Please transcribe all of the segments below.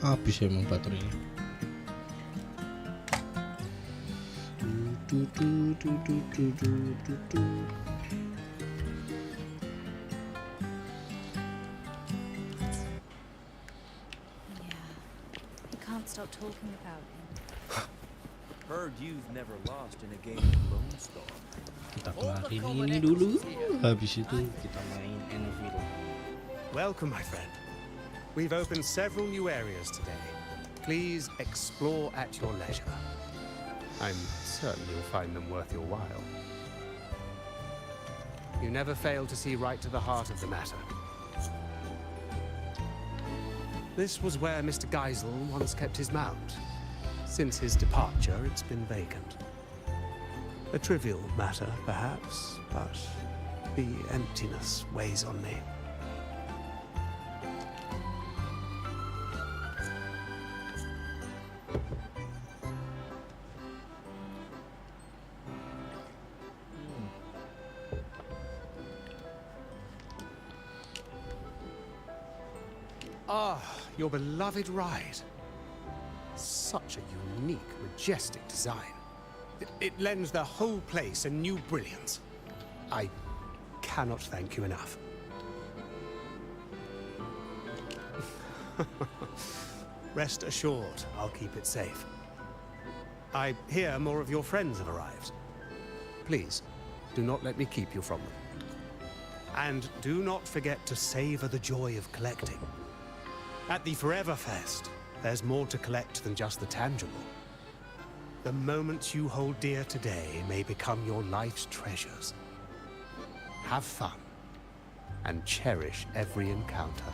Habis emang baterainya. Stop talking about him. Heard you've never lost in a game of Lone Star. Kita kelarin ini dulu. Habis itu kita main Enfield. Welcome, my friend. We've opened several new areas today. Please explore at your leisure. I'm certain you'll find them worth your while. You never fail to see right to the heart of the matter. This was where Mr. Geisel once kept his mount. Since his departure, it's been vacant. A trivial matter, perhaps, but the emptiness weighs on me. Ah, your beloved ride. Such a unique, majestic design. It lends the whole place a new brilliance. I cannot thank you enough. Rest assured, I'll keep it safe. I hear more of your friends have arrived. Please, do not let me keep you from them. And do not forget to savor the joy of collecting. At the Forever Fest, there's more to collect than just the tangible. The moments you hold dear today may become your life's treasures. Have fun, and cherish every encounter.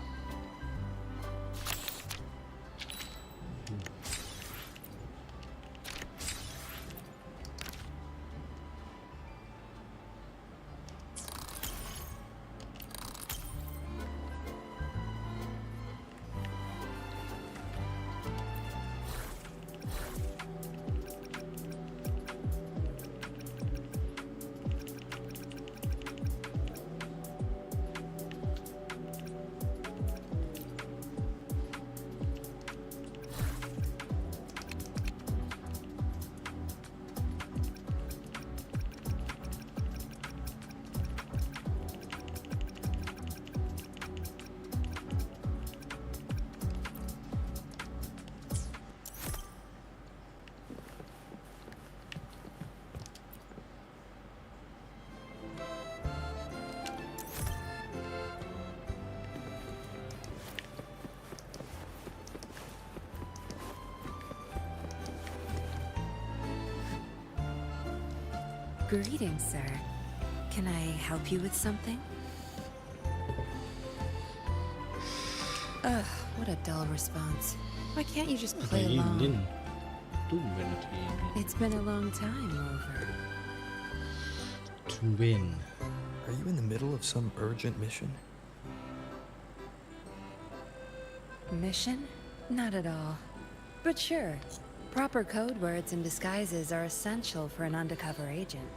Greetings, sir. Can I help you with something? Ugh, what a dull response. Why can't you just play along? It's been a long time, Rover. To win. Are you in the middle of some urgent mission? Mission? Not at all. But sure. Proper code words and disguises are essential for an undercover agent.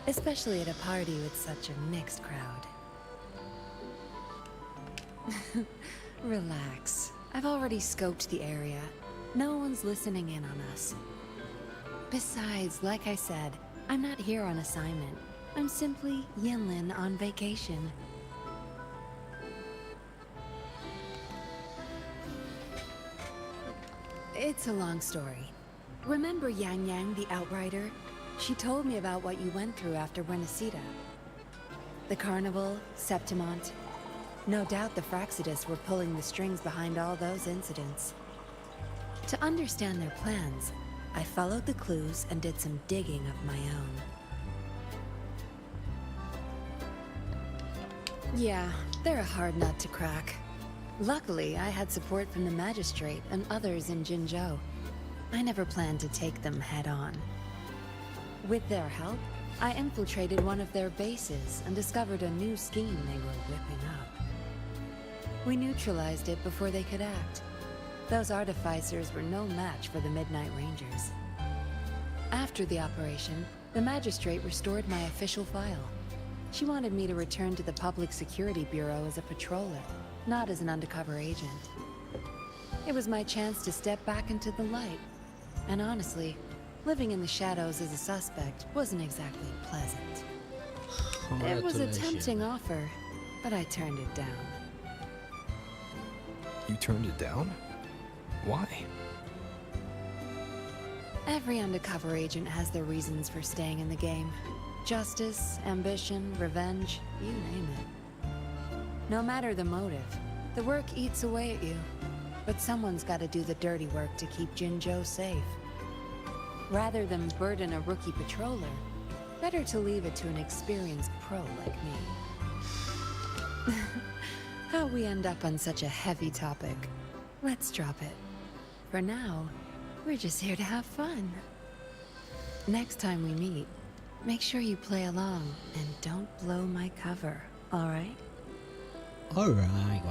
Especially at a party with such a mixed crowd. Relax. I've already scoped the area. No one's listening in on us. Besides, like I said, I'm not here on assignment. I'm simply Yinlin on vacation. It's a long story. Remember Yang Yang, the Outrider? She told me about what you went through after rinascita. The carnival, Septimont. No doubt the Fraxidus were pulling the strings behind all those incidents. To understand their plans, I followed the clues and did some digging of my own. Yeah, they're a hard nut to crack. Luckily, I had support from the Magistrate and others in Jinzhou. I never planned to take them head-on. With their help, I infiltrated one of their bases and discovered a new scheme they were whipping up. We neutralized it before they could act. Those artificers were no match for the Midnight Rangers. After the operation, the Magistrate restored my official file. She wanted me to return to the Public Security Bureau as a patroller, not as an undercover agent. It was my chance to step back into the light. And honestly, living in the shadows as a suspect wasn't exactly pleasant. It was a tempting offer, but I turned it down. You turned it down? Why? Every undercover agent has their reasons for staying in the game. Justice, ambition, revenge, you name it. No matter the motive, the work eats away at you. But someone's got to do the dirty work to keep Jinzhou safe. Rather than burden a rookie patroller, better to leave it to an experienced pro like me. How we end up on such a heavy topic. Let's drop it. For now, we're just here to have fun. Next time we meet, make sure you play along and don't blow my cover, alright? Alright.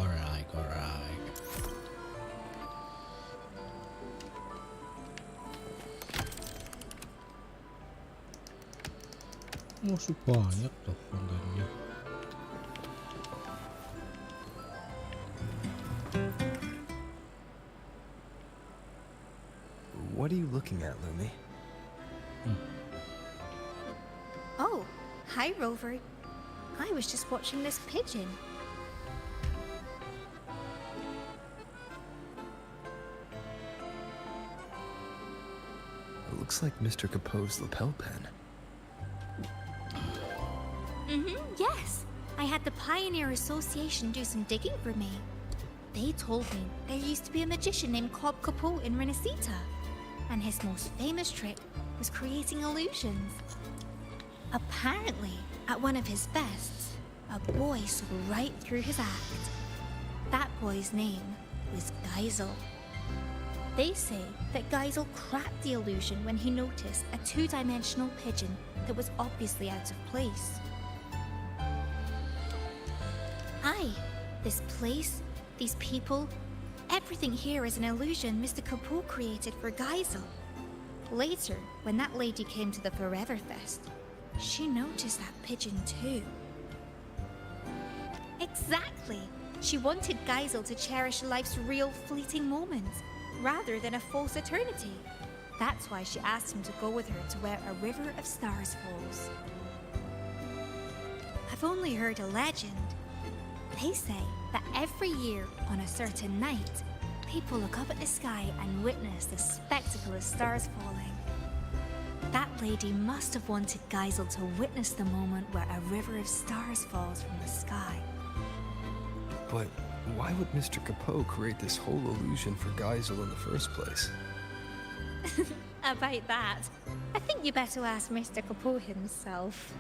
Masih banyak tuh kontennya. What are you looking at, Lumi? Oh, hi, Rover. I was just watching this pigeon. It looks like Mr. Capoe's lapel pin. Yes. I had the Pioneer Association do some digging for me. They told me there used to be a magician named Cobb Capoe in Rinascita, and his most famous trick was creating illusions. Apparently, at one of his fests, a boy saw right through his act. That boy's name was Geisel. They say that Geisel cracked the illusion when he noticed a two-dimensional pigeon that was obviously out of place. Aye, this place, these people, everything here is an illusion Mr. Capoe created for Geisel. Later, when that lady came to the Forever Fest, she noticed that pigeon too. Exactly! She wanted Geisel to cherish life's real fleeting moments, rather than a false eternity. That's why she asked him to go with her to where a river of stars falls. I've only heard a legend. They say that every year on a certain night, people look up at the sky and witness the spectacle of stars falling. That lady must have wanted Geisel to witness the moment where a river of stars falls from the sky. But why would Mr. Capoe create this whole illusion for Geisel in the first place? About that, I think you better ask Mr. Capoe himself.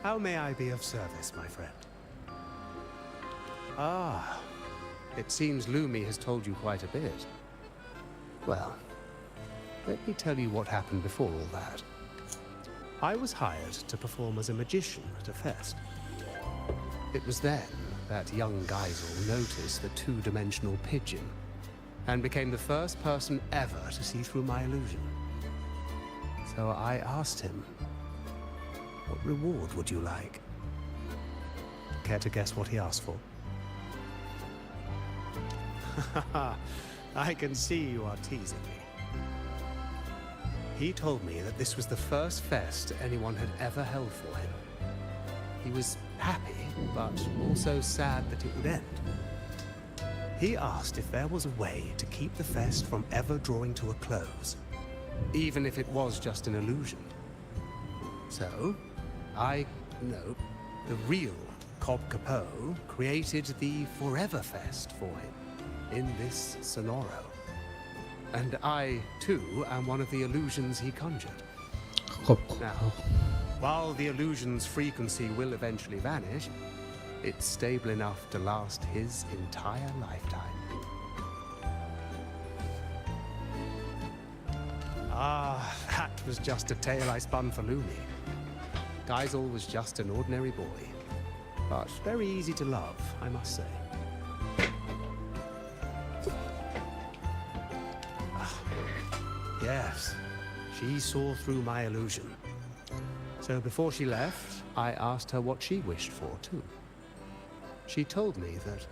How may I be of service, my friend? Ah, it seems Lumi has told you quite a bit. Well, let me tell you what happened before all that. I was hired to perform as a magician at a fest. It was then that young Geisel noticed the two-dimensional pigeon and became the first person ever to see through my illusion. So I asked him, what reward would you like? Care to guess what he asked for? I can see you are teasing me. He told me that this was the first fest anyone had ever held for him. He was happy, but also sad that it would end. He asked if there was a way to keep the fest from ever drawing to a close, even if it was just an illusion. So, the real Cobb Capoe created the Forever Fest for him in this Sonoro. And I, too, am one of the illusions he conjured. Now, while the illusion's frequency will eventually vanish, It's stable enough to last his entire lifetime. Ah, that was just a tale I spun for Lumi. Geisel was just an ordinary boy, but very easy to love, I must say. Yes, she saw through my illusion. So before she left, I asked her what she wished for, too. She told me that,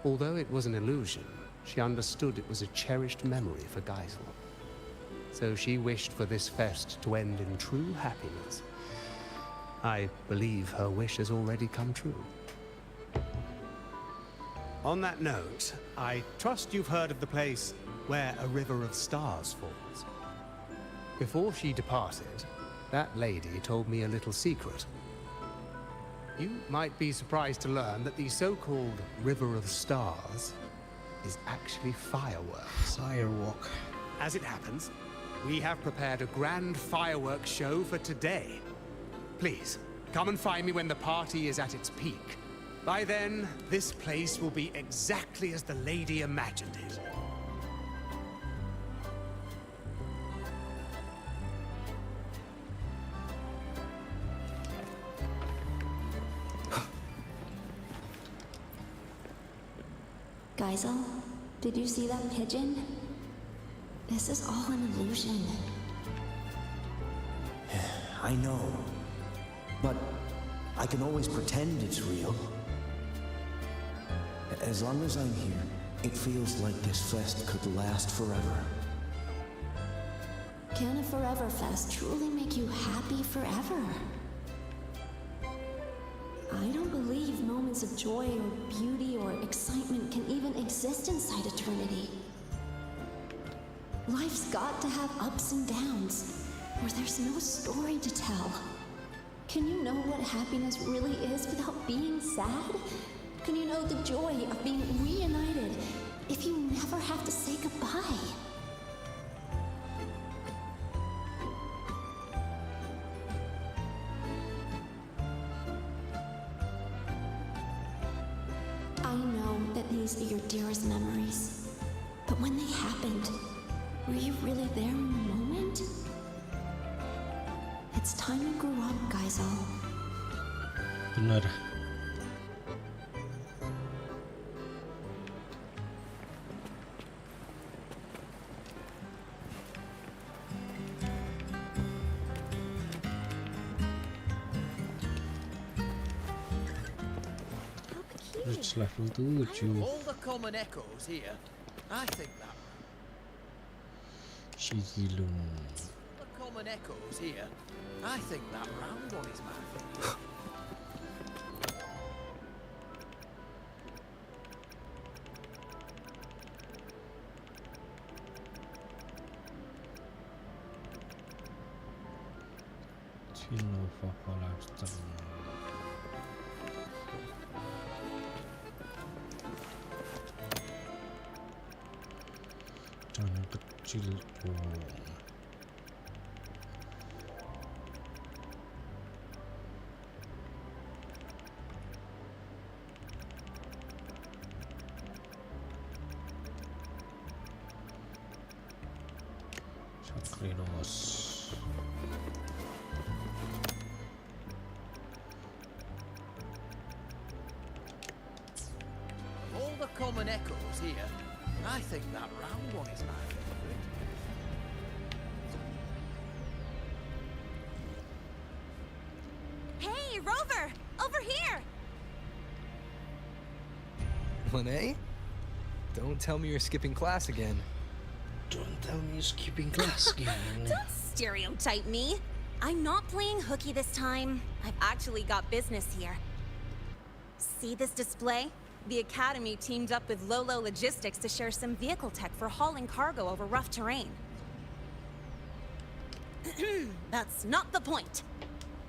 although it was an illusion, she understood it was a cherished memory for Geisel. So she wished for this fest to end in true happiness. I believe her wish has already come true. On that note, I trust you've heard of the place where a river of stars falls. Before she departed, that lady told me a little secret. You might be surprised to learn that the so-called River of Stars is actually fireworks. Firewalk. As it happens, we have prepared a grand fireworks show for today. Please, come and find me when the party is at its peak. By then, this place will be exactly as the lady imagined it. Geisel, did you see that pigeon? This is all an illusion. I know, but I can always pretend it's real. As long as I'm here, it feels like this fest could last forever. Can a forever fest truly make you happy forever? I don't believe moments of joy or beauty or excitement can even exist inside eternity. Life's got to have ups and downs, or there's no story to tell. Can you know what happiness really is without being sad? Can you know the joy of being reunited if you never have to say goodbye? I know that these are your dearest memories, but when they happened, were you really there in the moment? It's time you grew up, Geisel. Benar. Reach level 7. All the common echoes here. I think that Shigilum. the common echoes here. I think that round one is my favorite. Jangan kecil dong. Sakrinos. All the common echoes here. I think that round one is my favorite. Hey, Rover! Over here! Lene? Don't tell me you're skipping class again. Don't tell me you're skipping class again. Don't stereotype me. I'm not playing hooky this time. I've actually got business here. See this display? The Academy teamed up with Lolo Logistics to share some vehicle tech for hauling cargo over rough terrain. That's not the point.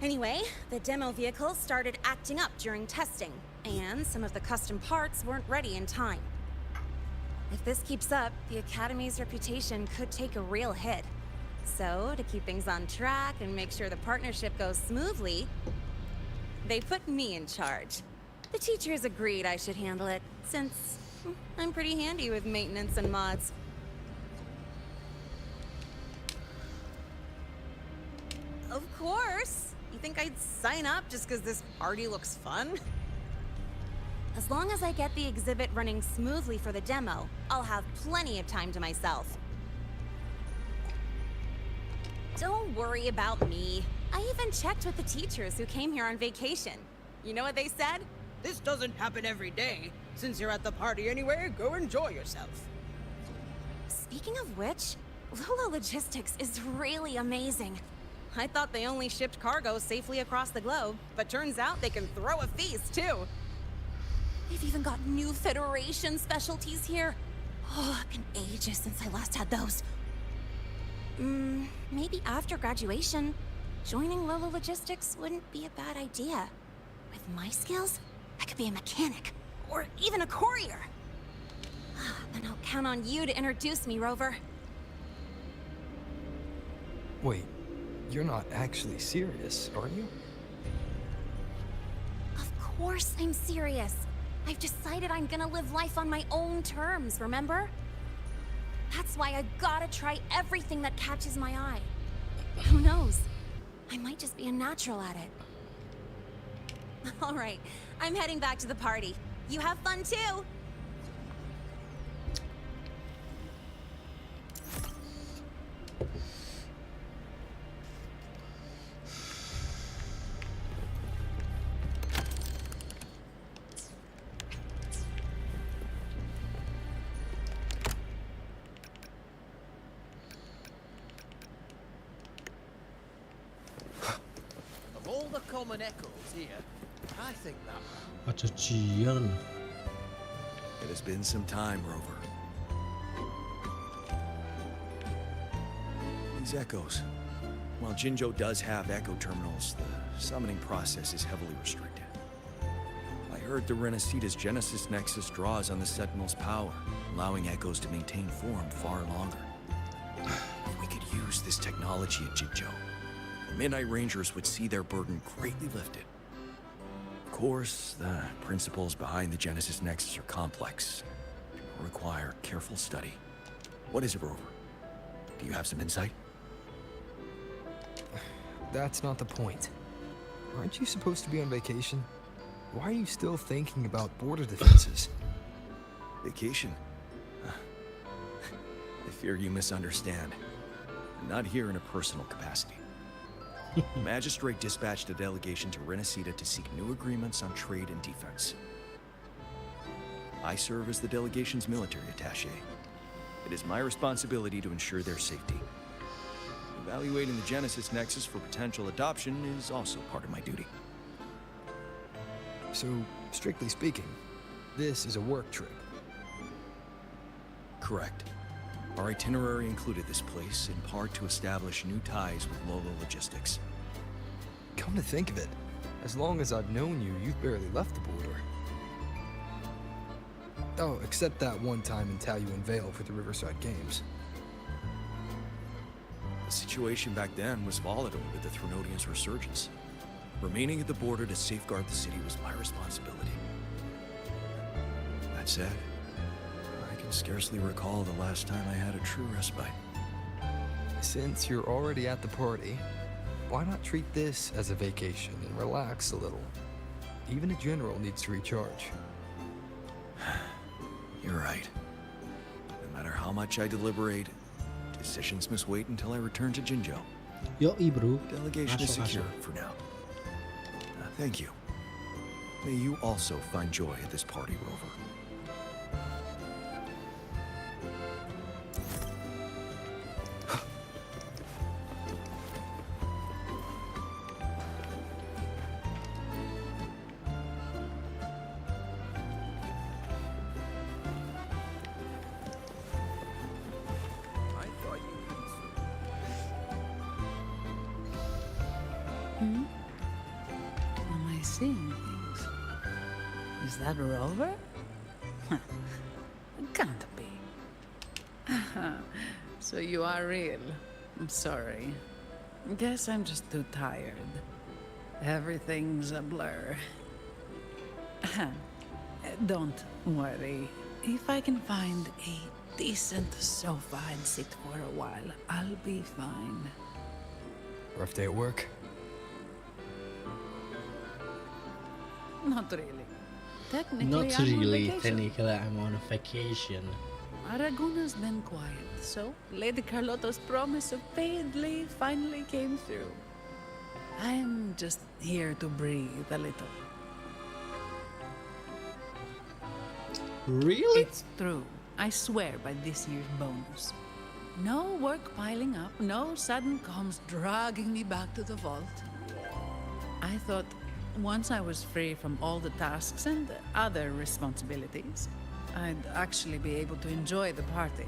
Anyway, the demo vehicles started acting up during testing, and some of the custom parts weren't ready in time. If this keeps up, the Academy's reputation could take a real hit. So, to keep things on track and make sure the partnership goes smoothly, they put me in charge. The teachers agreed I should handle it, since I'm pretty handy with maintenance and mods. Of course! You think I'd sign up just because this party looks fun? As long as I get the exhibit running smoothly for the demo, I'll have plenty of time to myself. Don't worry about me. I even checked with the teachers who came here on vacation. You know what they said? This doesn't happen every day. Since you're at the party anyway, go enjoy yourself. Speaking of which, Lula Logistics is really amazing. I thought they only shipped cargo safely across the globe, but turns out they can throw a feast too. They've even got new Federation specialties here. Oh, it's been ages since I last had those. Maybe after graduation, joining Lolo Logistics wouldn't be a bad idea. With my skills, I could be a mechanic, or even a courier. Then I'll count on you to introduce me, Rover. Wait, you're not actually serious, are you? Of course I'm serious. I've decided I'm gonna live life on my own terms, remember? That's why I gotta try everything that catches my eye. Who knows? I might just be a natural at it. All right, I'm heading back to the party. You have fun too! Of all the common echoes here, I think that Pacacian. It has been some time, Rover. These echoes. While Jinzhou does have echo terminals, the summoning process is heavily restricted. I heard the rinascita's Genesis Nexus draws on the Sentinel's power, allowing echoes to maintain form far longer. If we could use this technology in Jinzhou, the Midnight Rangers would see their burden greatly lifted. Of course, the principles behind the Genesis Nexus are complex and require careful study. What is it, Rover? Do you have some insight? That's not the point. Aren't you supposed to be on vacation? Why are you still thinking about border defenses? Vacation? I fear you misunderstand. I'm not here in a personal capacity. The Magistrate dispatched a delegation to Rinascita to seek new agreements on trade and defense. I serve as the delegation's military attaché. It is my responsibility to ensure their safety. Evaluating the Genesis Nexus for potential adoption is also part of my duty. So, strictly speaking, this is a work trip. Correct. Our itinerary included this place, in part to establish new ties with Lolo Logistics. Come to think of it, as long as I've known you, you've barely left the border. Oh, except that one time in Taoyuan Vale for the Riverside Games. The situation back then was volatile with the Threnodians' resurgence. Remaining at the border to safeguard the city was my responsibility. That said, I can scarcely recall the last time I had a true respite. Since you're already at the party, why not treat this as a vacation and relax a little? Even a general needs to recharge. You're right. No matter how much I deliberate, decisions must wait until I return to Jinzhou. Yoi bro. Delegation is Masuk, secure masuk. for now. Thank you. May you also find joy at this party, Rover. I thought you Am I seeing things? Is that a rover? It can't be. So you are real. I'm sorry. Guess I'm just too tired. Everything's a blur. Don't worry. If I can find a decent sofa and sit for a while, I'll be fine. Rough day at work? Not really. Technically, Not I'm really. on vacation. Technically, I'm on a vacation. Aragona's been quiet, so Lady Carlotta's promise of paid leave finally came through. I'm just here to breathe a little. Really? It's true. I swear by this year's bonus. No work piling up, no sudden comms dragging me back to the vault. I thought once I was free from all the tasks and other responsibilities, I'd actually be able to enjoy the party.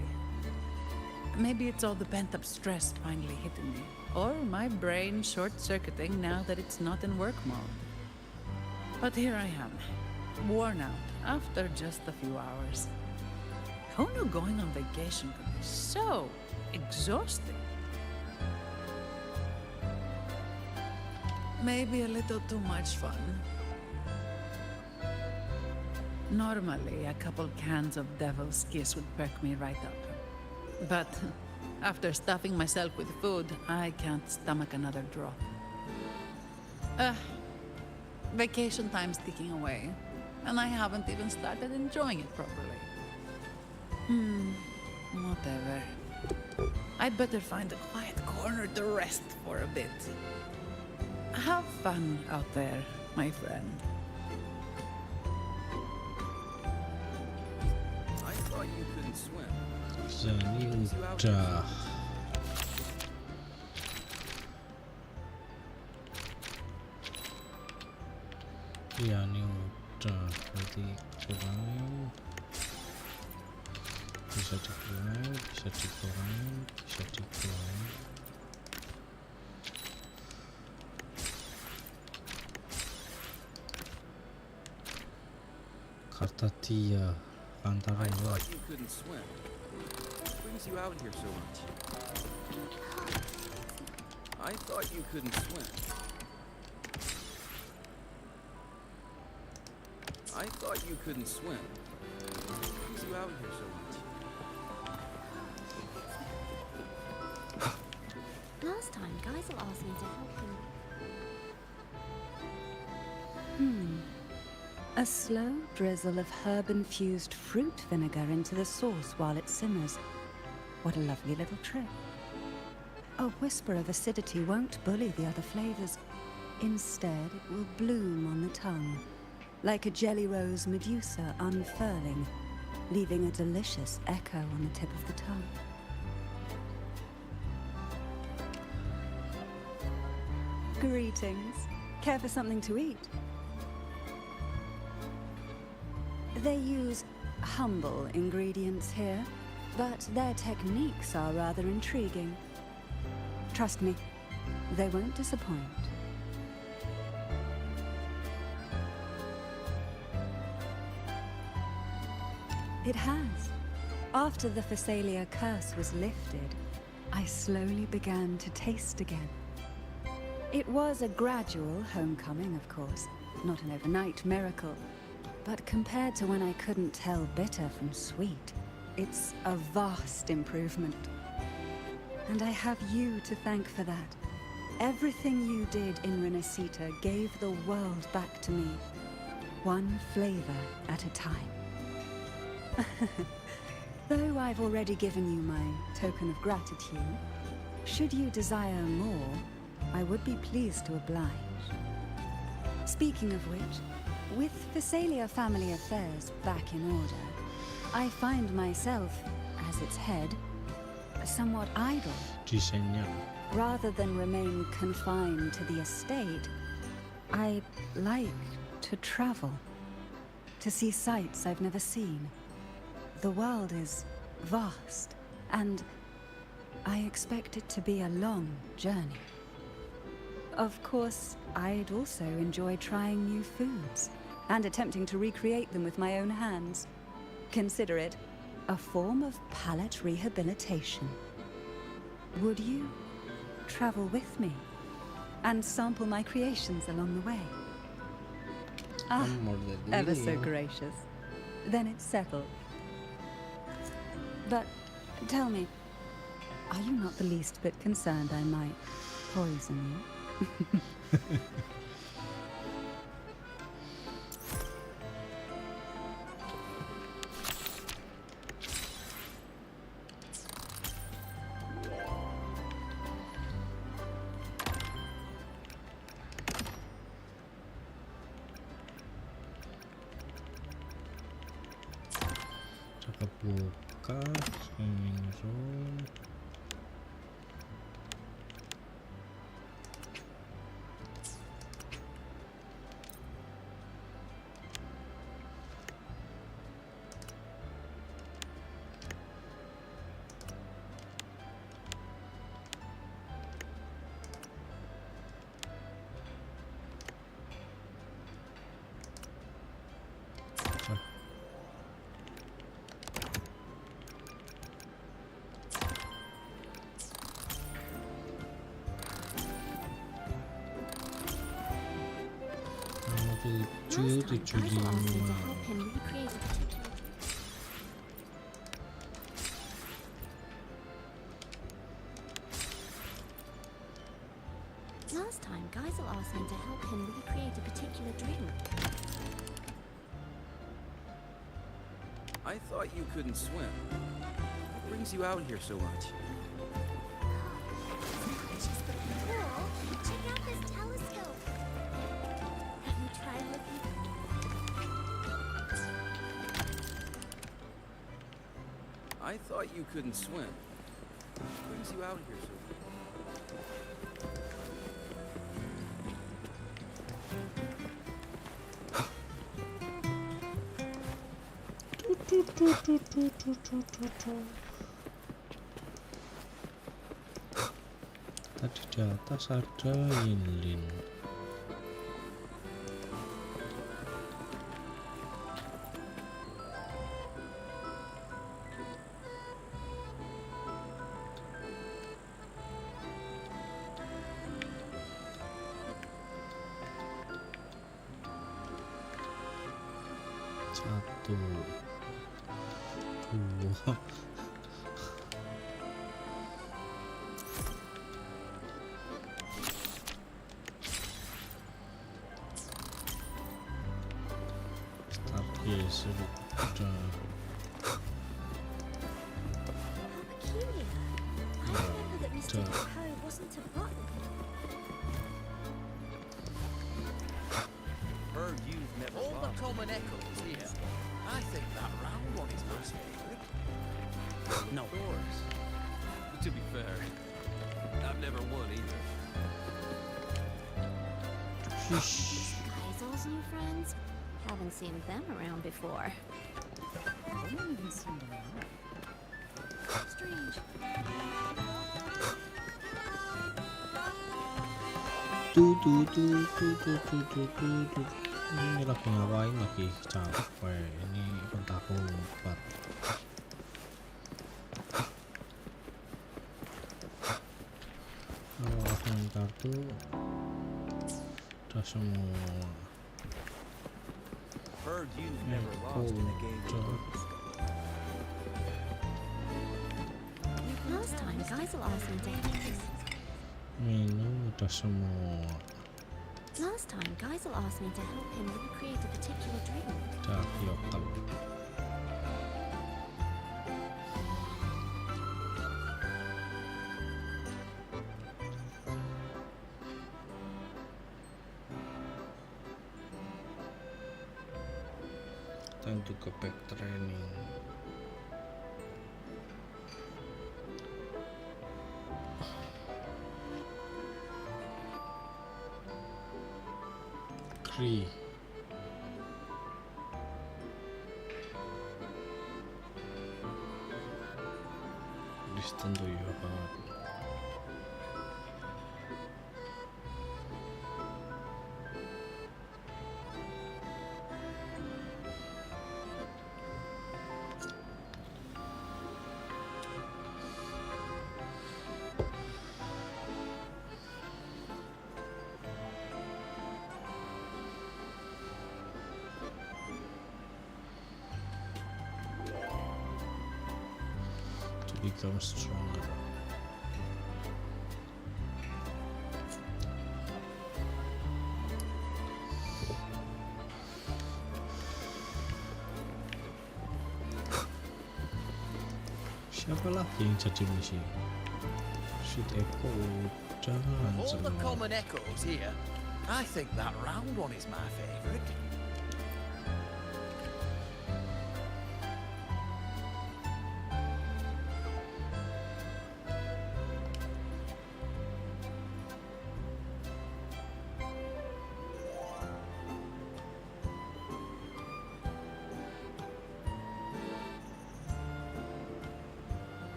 Maybe it's all the pent-up stress finally hitting me, or my brain short-circuiting now that it's not in work mode. But here I am, worn out after just a few hours. Who knew going on vacation could be so exhausting? Maybe a little too much fun. Normally, a couple cans of Devil's Kiss would perk me right up. But after stuffing myself with food, I can't stomach another drop. Vacation time's ticking away, and I haven't even started enjoying it properly. Whatever. I'd better find a quiet corner to rest for a bit. Have fun out there, my friend. I thought you couldn't swim. Zaninja. Ya ni udah berarti kurang. Bisa dikurang, bisa dikurang, bisa dikurang. Kata dia antara I dua. thought you couldn't swim. What brings you out here so much? I thought you couldn't swim. I thought you couldn't swim. What brings you out here so much? Last time, Geisel asked me to help him. A slow drizzle of herb-infused fruit vinegar into the sauce while it simmers. What a lovely little trick. A whisper of acidity won't bully the other flavors. Instead, it will bloom on the tongue, like a jelly rose medusa unfurling, leaving a delicious echo on the tip of the tongue. Greetings. Care for something to eat? They use humble ingredients here, but their techniques are rather intriguing. Trust me, they won't disappoint. It has. After the Phasalia curse was lifted, I slowly began to taste again. It was a gradual homecoming, of course, not an overnight miracle. But compared to when I couldn't tell bitter from sweet, it's a vast improvement. And I have you to thank for that. Everything you did in Rinascita gave the world back to me, one flavor at a time. Though I've already given you my token of gratitude, should you desire more, I would be pleased to oblige. Speaking of which, with Phasalia family affairs back in order, I find myself, as its head, somewhat idle. Rather than remain confined to the estate, I like to travel, to see sights I've never seen. The world is vast, and I expect it to be a long journey. Of course, I'd also enjoy trying new foods and attempting to recreate them with my own hands. Consider it a form of palate rehabilitation. Would you travel with me and sample my creations along the way? More than Ever so willing. gracious. Then it's settled. But tell me, are you not the least bit concerned I might poison you? Cakep buka swimming zone. Last time, Kaiser asked me to help him recreate a particular... Last time, Geisel asked me to help him recreate a particular drink. I thought you couldn't swim. What brings you out here so much? Just the pool. Check out this telescope. Have you tried looking? I thought you couldn't swim. What brings you out here so much? Tadi di atas ada Yinlin. Satu, dua. Stargazer udah. Peculiar. I remember that Mr. Poe wasn't a butler. Heard you've never All the lost. common echoes here. I think that round one is my favorite. No. Of course. But to be fair, I've never won either. Geisel's new friends? Haven't seen them around before. I don't even seem to know. Strange. Ini lagi ngapain lagi? Capek. Ini bentar aku lompat. Kalau bentar tuh udah semua. Heard you've never lost in a game of books. Last time, Geisel asked me to help him. Minum udah semua. Last time, Geisel asked me to help him recreate a particular drink. Udah lokal. Time to go back training. Kree. Listen to your heart. become stronger. Siapa lagi yang jadi misi? Shoot echo, jangan Of all the semua. common echoes here, I think that round one is my favorite.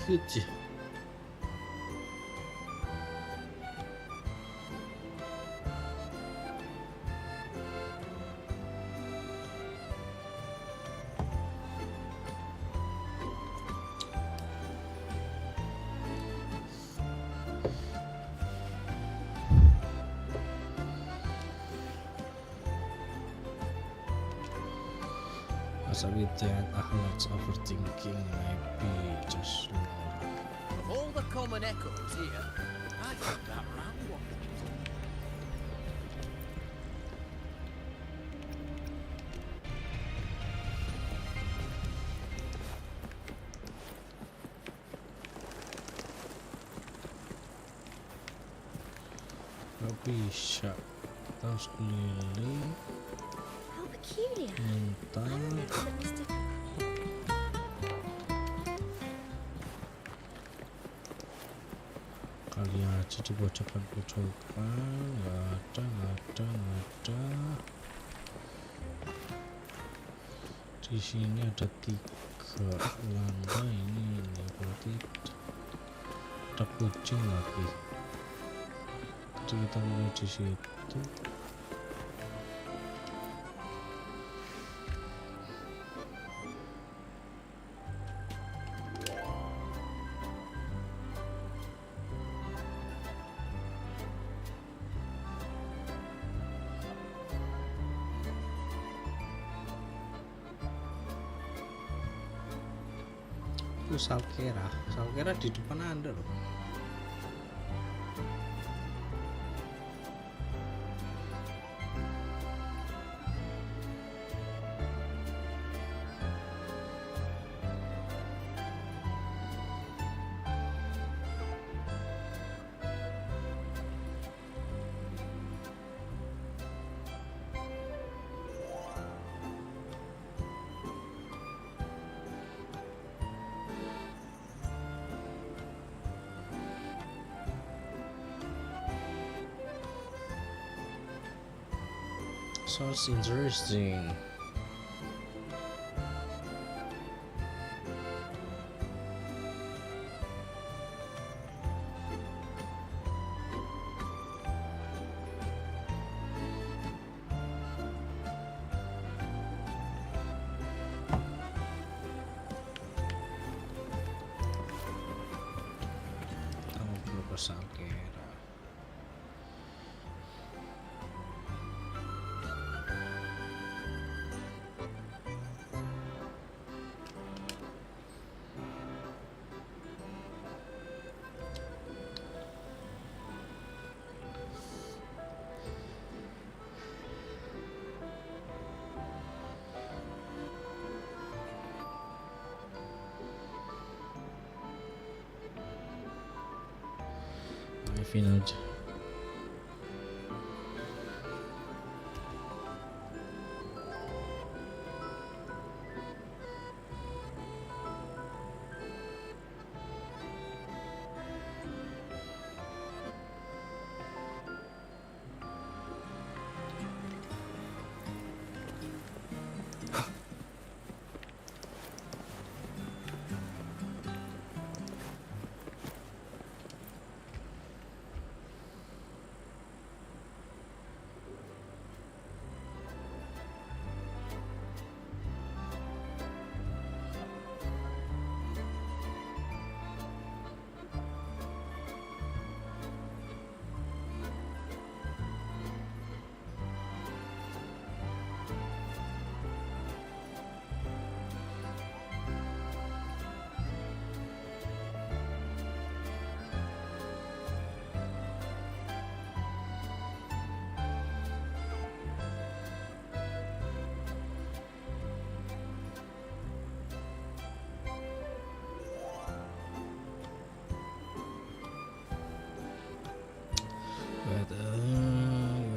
Cute. As with that, Aknights overthinking maybe just more. Of all the common echoes here, I think that round one. Gak bisa. Kita harus keliling, How peculiar. minta. I remember that Mr. Kali aja di pojokan-pojokan. Nggak ada. Di sini ada 3 lantai ini berarti ada kucing lagi. Jadi kita mulai di situ. Itu Saweria di depan Anda loh. Sounds interesting. Kamu perlu ke Saweria. Maafin aja.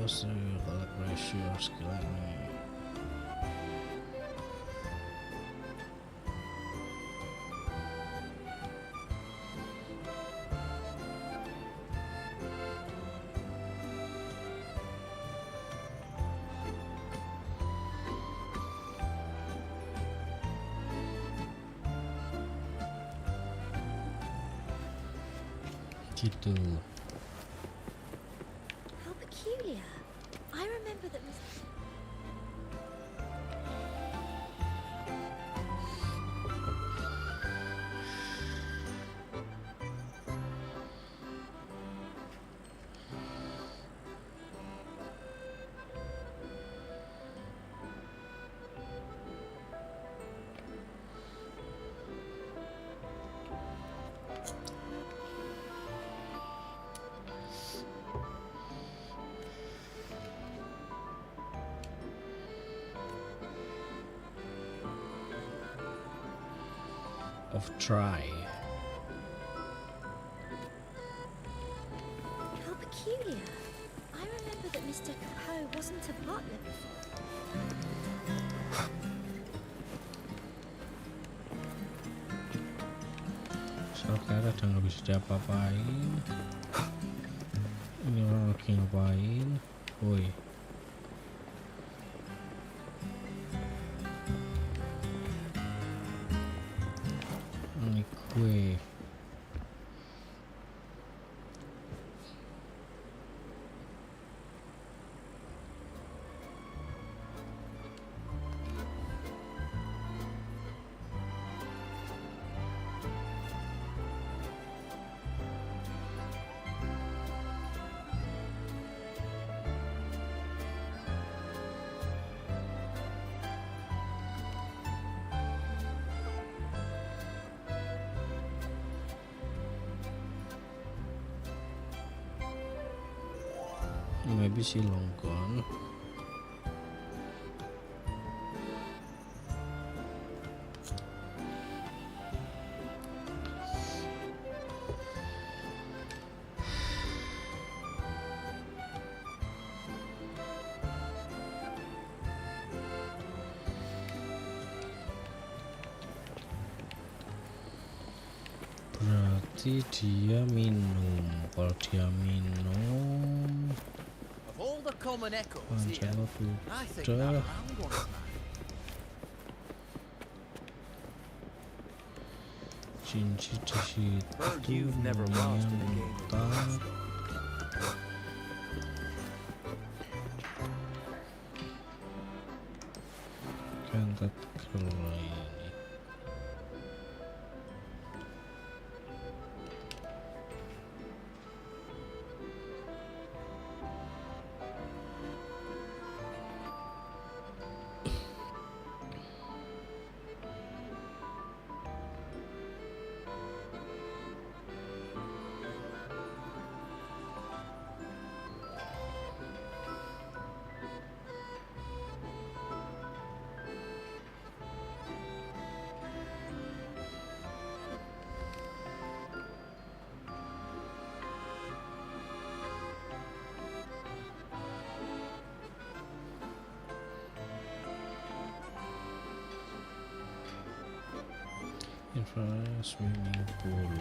Terus collect ratio skill ini. Gitu. How peculiar. I remember that Miss... Of try. How peculiar. I remember that Mr. Capot wasn't a butler before. Soalnya udah nggak bisa diapa-apain. Ini orang lagi ngapain? Woi. Ini gue. Maybe she long gone. Berarti dia minum. Kalau dia minum, Of all the common echoes here, I think udah. that round one is mine. Cinci di situ. Heard you've never lost in a game of mentak. Ganti kalo ini. Infrared swimming pool.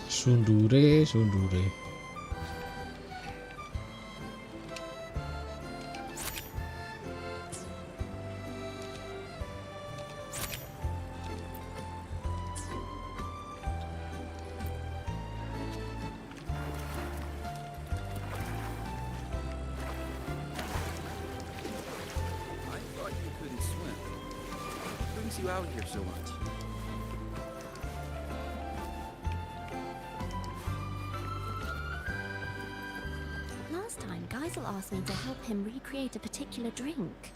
Sundure. brings you out here so much? Last time, Geisel asked me to help him recreate a particular drink.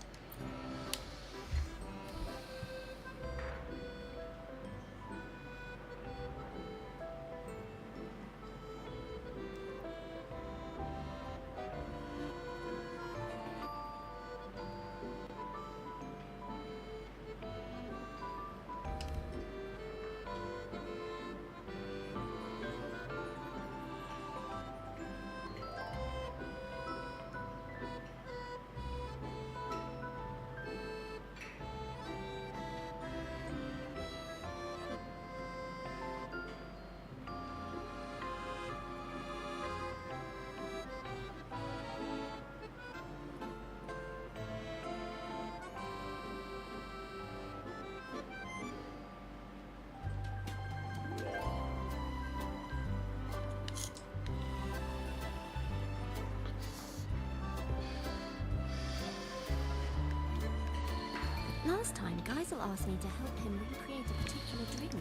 Last time, Geisel asked me to help him recreate a particular drink.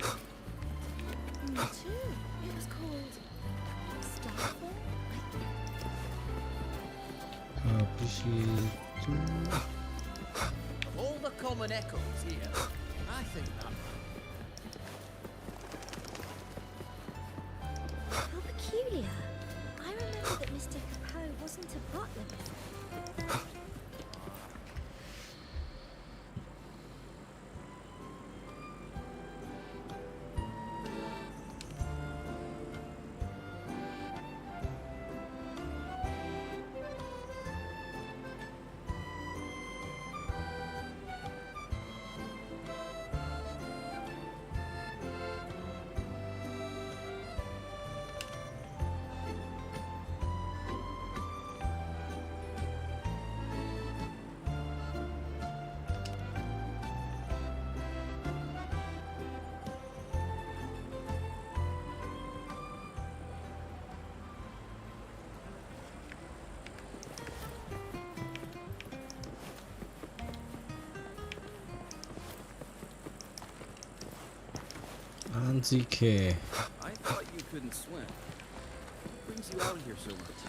Me too. It was called Starfall. Of all the common echoes here, I think that. How peculiar. I remember that Mr. Capot wasn't a butler before. Anzike. I thought you couldn't swim. What brings you out here so much?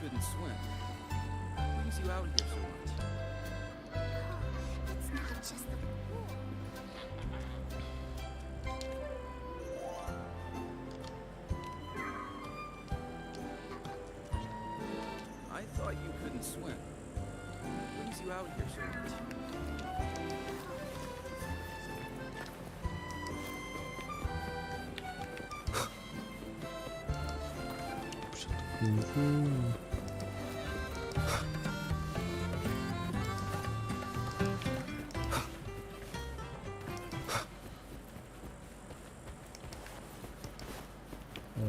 Couldn't swim. What brings you out here so much? It's not just the pool. I thought you couldn't swim. What brings you out here so much? Oh,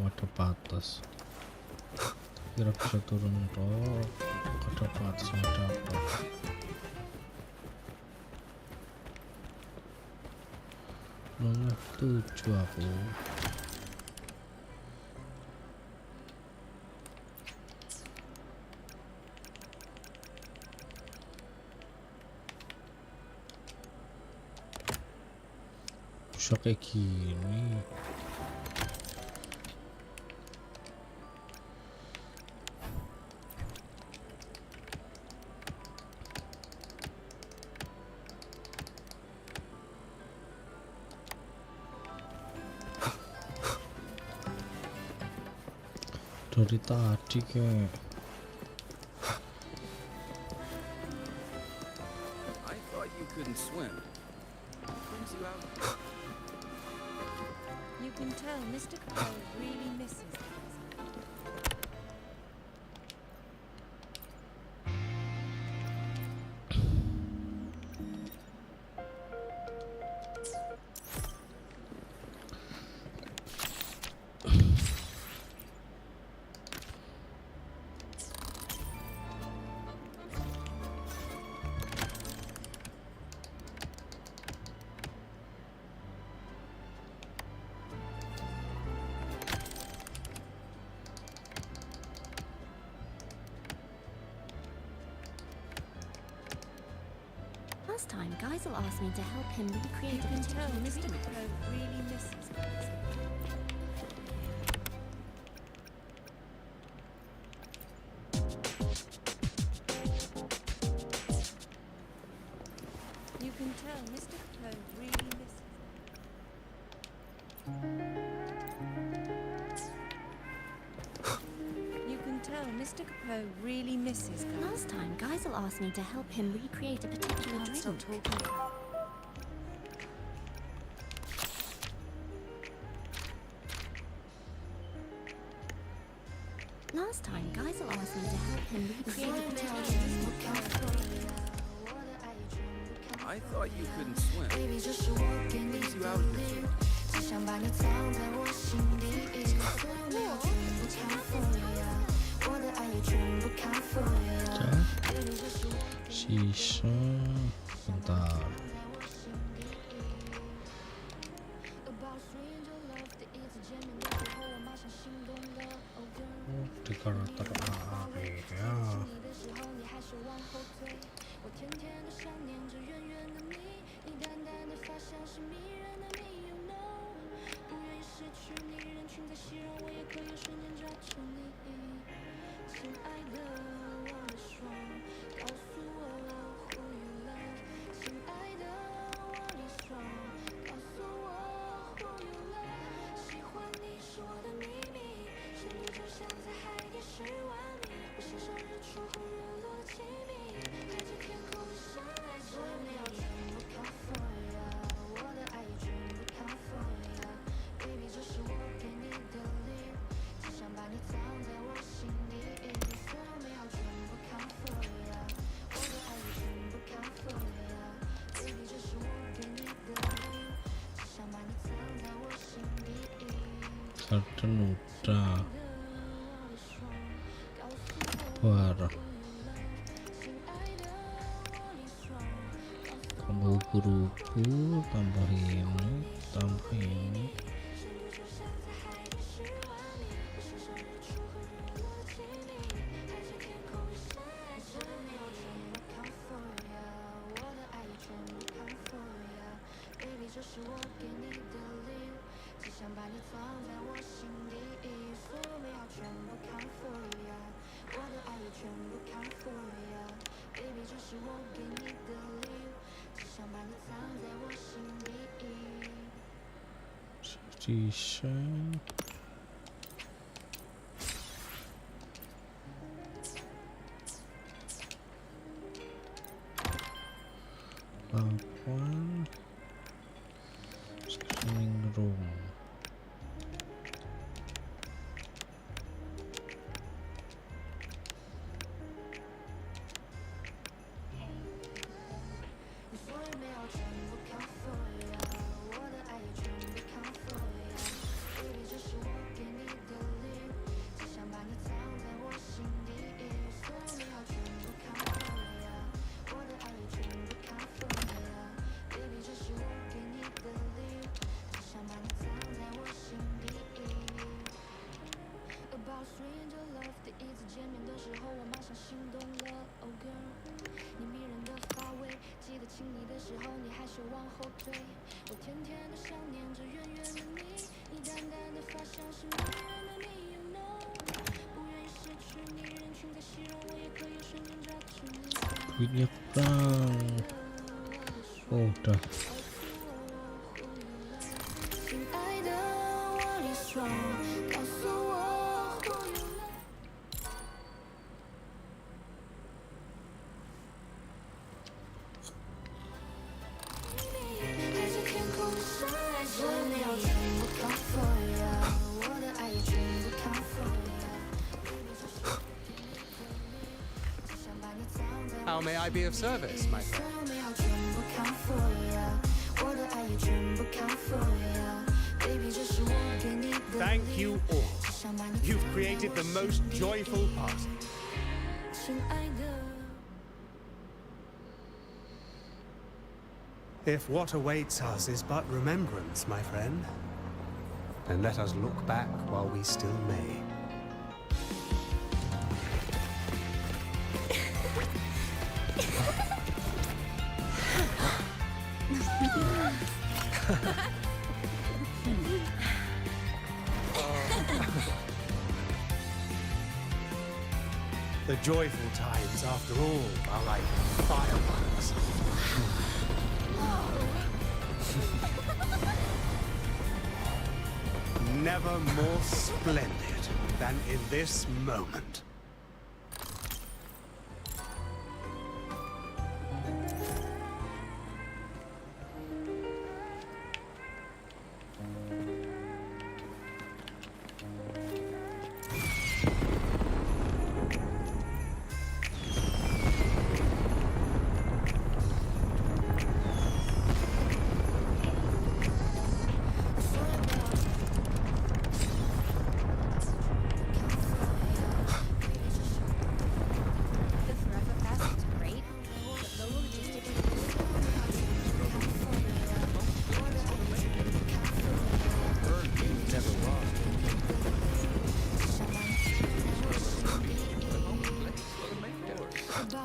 ada batas. Kira bisa turun toh. Ada batasnya ada apa? Nomor 7 aku. Shock kayak gini. Dari tadi kayak I thought you couldn't swim. What brings you out? You can tell Mr. Crow really misses this. Last time, Geisel asked me to help him recreate a particular Mr. Crow really misses this. You can tell Mr. Crow really misses. You can tell Mr. Crow really misses. Last time, Geisel asked me to help him recreate a particular Stop drink. talking. Last time, Geisel asked me to help him recreate a particular drink. I thought you couldn't swim. What brings you out here? sisa bentar. Di karakter area. Sarden udah parah. Kamu ubur-ubur, tambah ini, tambah ini. Sisa papan screening room. duitnya kurang. Oh udah. How may I be of service, my friend? Thank you all. You've created the most joyful party. If what awaits us is but remembrance, my friend, then let us look back while we still may. The joyful times, after all, are like fireworks. Never more splendid than in this moment.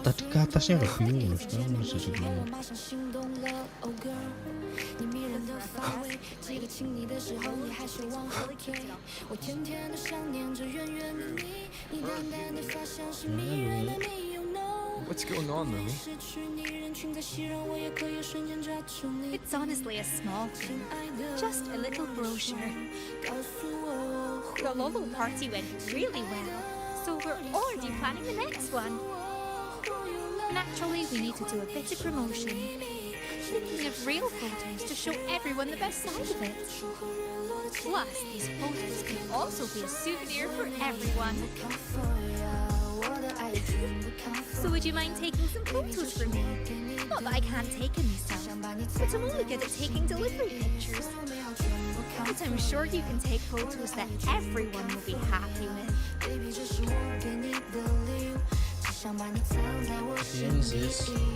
Tadi ke atasnya nggak bingung, sekarang masih segini. What's going on, Lily? It's honestly a small thing. Just a little brochure. The Lolo party went really well, so we're already planning the next one. Naturally, we need to do a bit of promotion. Thinking of real photos to show everyone the best side of it. Plus, these photos can also be a souvenir for everyone. So would you mind taking some photos for me? Not that I can't take them myself, but I'm only good at taking delivery pictures. But I'm sure you can take photos that everyone will be happy with.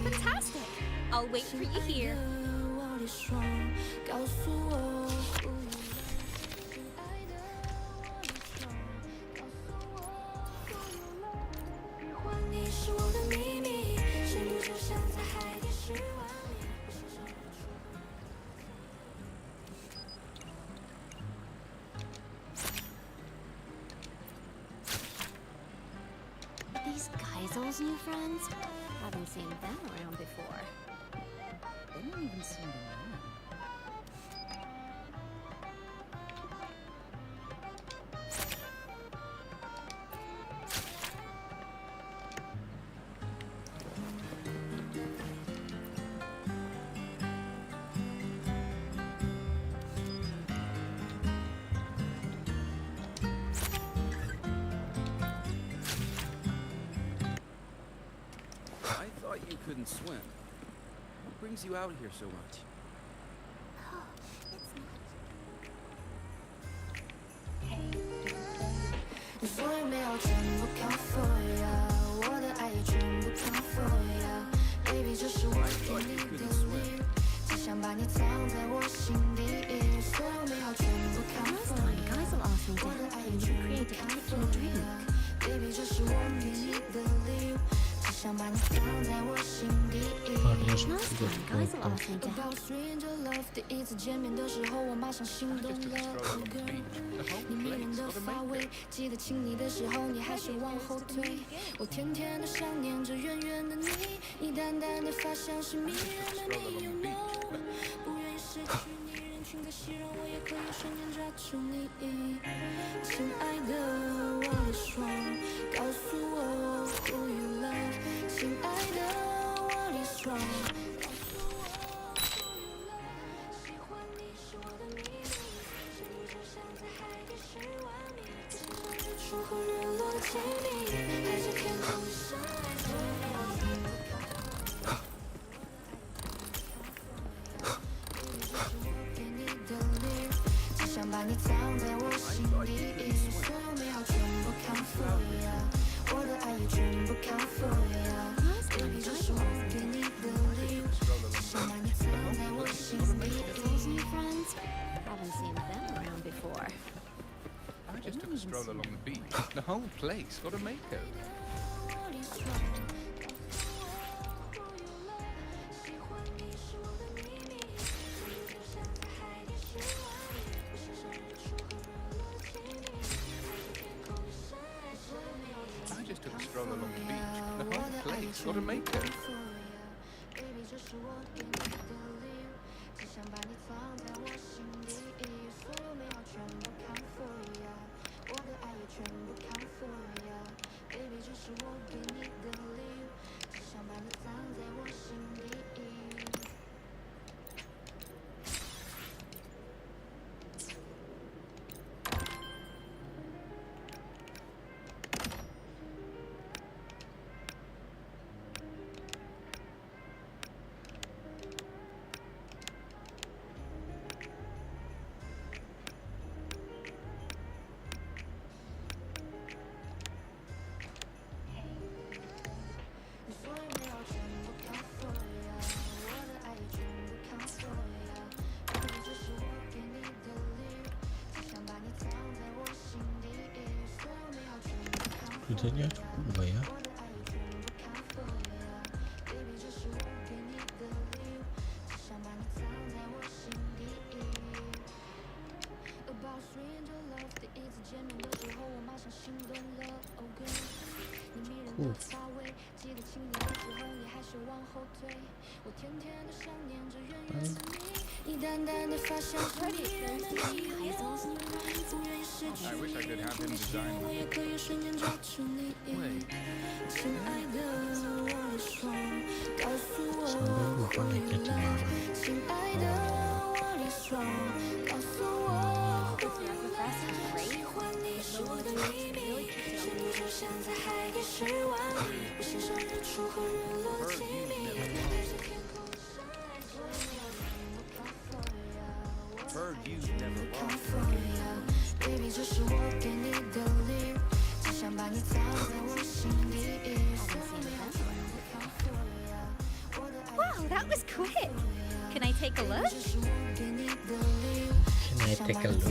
Fantastic! I'll wait for you here. These Kaizo's new friends? Haven't seen them around before. They don't even seem to know. You couldn't swim. What brings you out here so much? Last time, guys will ask me to help them create a particular drink. 发尾，记得亲你的时候，你还是往后退。我天天都想念着远远的你，你淡淡的发香是迷人的你 ，You know， 不愿意失去你，人群的熙攘，我也可以瞬间抓住你。亲爱的，我的双，告诉我 Who you love， 亲爱的，我的双。只想把你藏在我心底，所有美好全部 count for ya， 我的爱也全部 count for ya，baby 这是我给你的礼物，只想把你藏在我心底。Those new friends, Haven't seen them around before. I just took a stroll along the beach. The whole place got a makeover. I just took a stroll along the beach. The whole place got a makeover. 觉得cukup ya. I wish I could have him design one. Wait. Heard you've never lost. Baby 这是我给你的礼物，只想把你藏在我心底。 Wow, that was quick. Can I take a look? Can I take a look?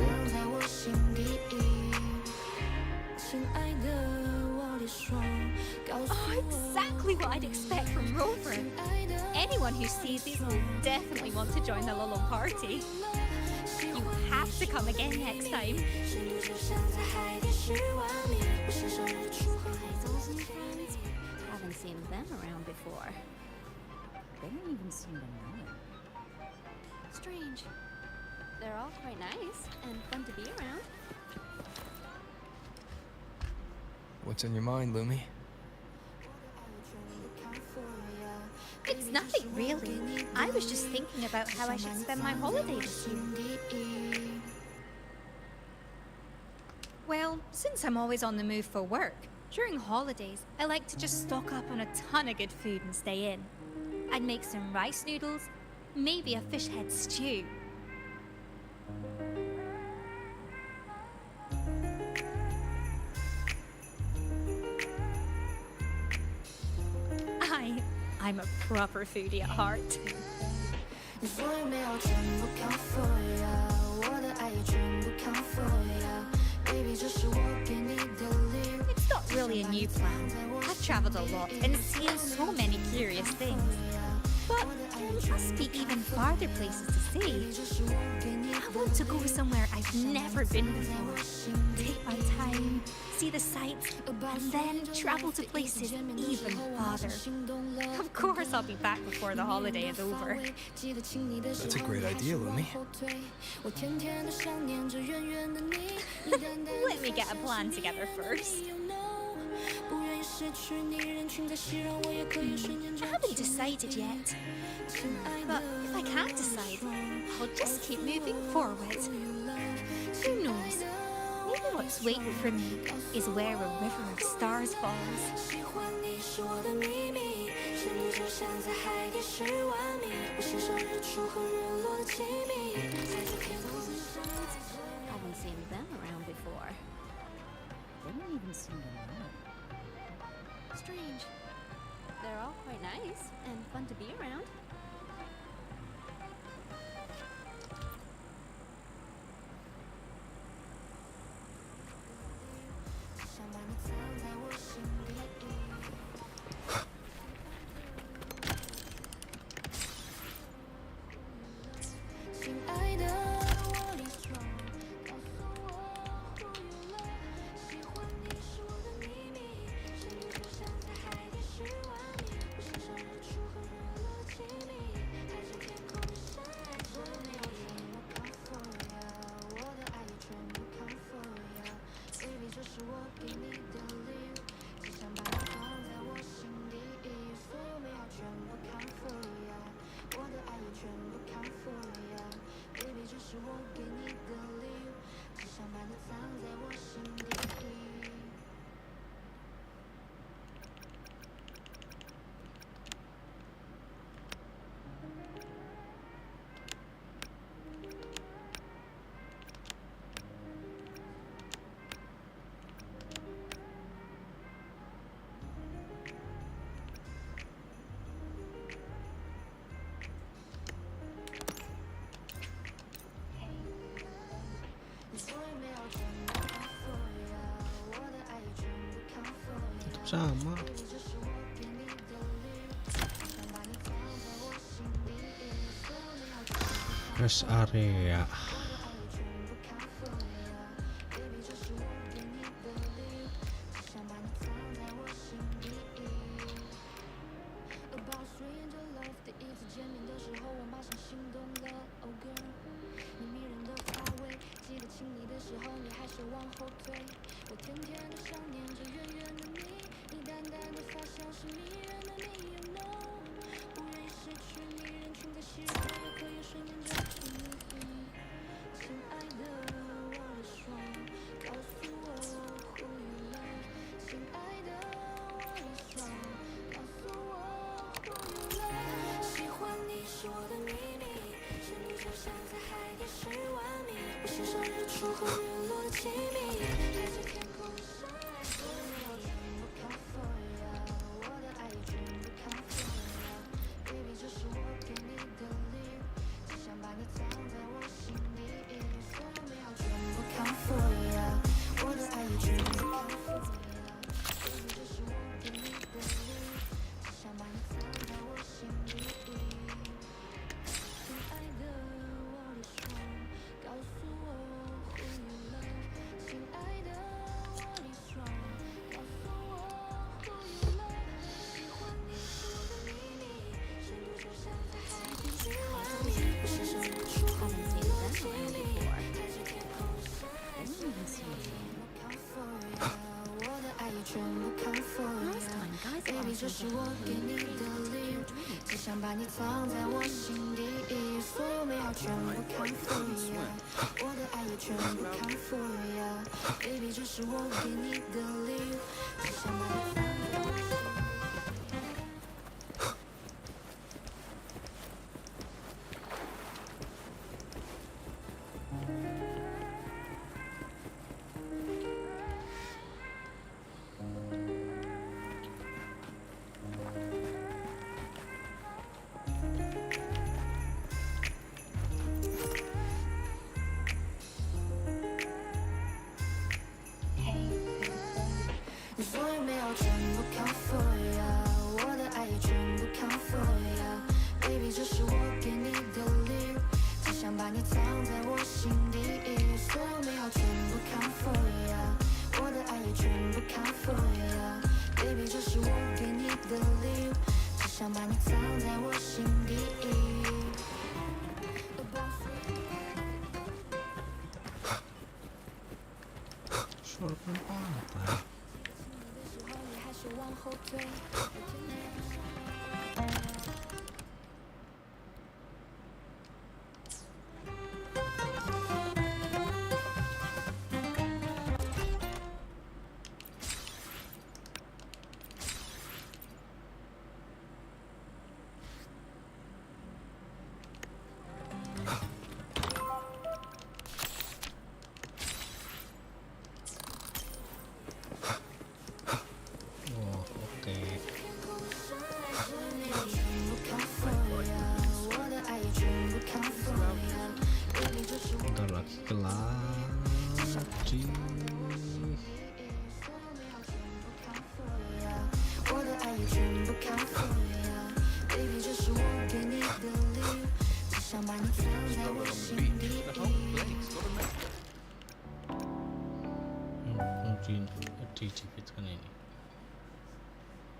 Oh, exactly what I'd expect from Rover. Anyone who sees these will definitely want to join the little party. You have to come again next time. Haven't seen them around before. They don't even seem to know it. Strange. They're all quite nice and fun to be around. What's on your mind, Lumi? It's nothing really. I was just thinking about how I should spend my holiday this year. Well, since I'm always on the move for work, during holidays, I like to just stock up on a ton of good food and stay in. I'd make some rice noodles, maybe a fish head stew. I'm a proper foodie at heart. It's not really a new plan. I've travelled a lot and seen so many curious things. But there must be even farther places to see. I want to go somewhere I've never been before. Take my see the sights, and then travel to places even farther. Of course, I'll be back before the holiday is over. That's a great idea, Lumi. Let me get a plan together first. I haven't decided yet. But if I can't decide, I'll just keep moving forward. Who knows? Maybe what's waiting for me is where a river of stars falls. Haven't seen them around before. Didn't even seem to know. Strange. They're all quite nice and fun to be around. Sama. Rest area. For Suara pelan banget lah. Bentar lagi kelar.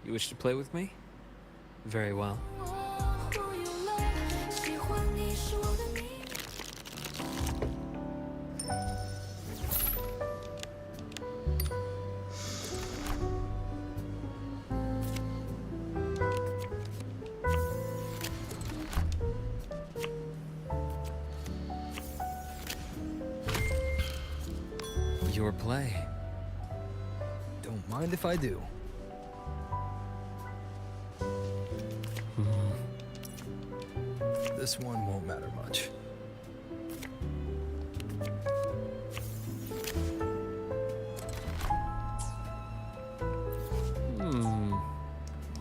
You wish to play with me? Very well. Your play. Don't mind if I do. This one won't matter much.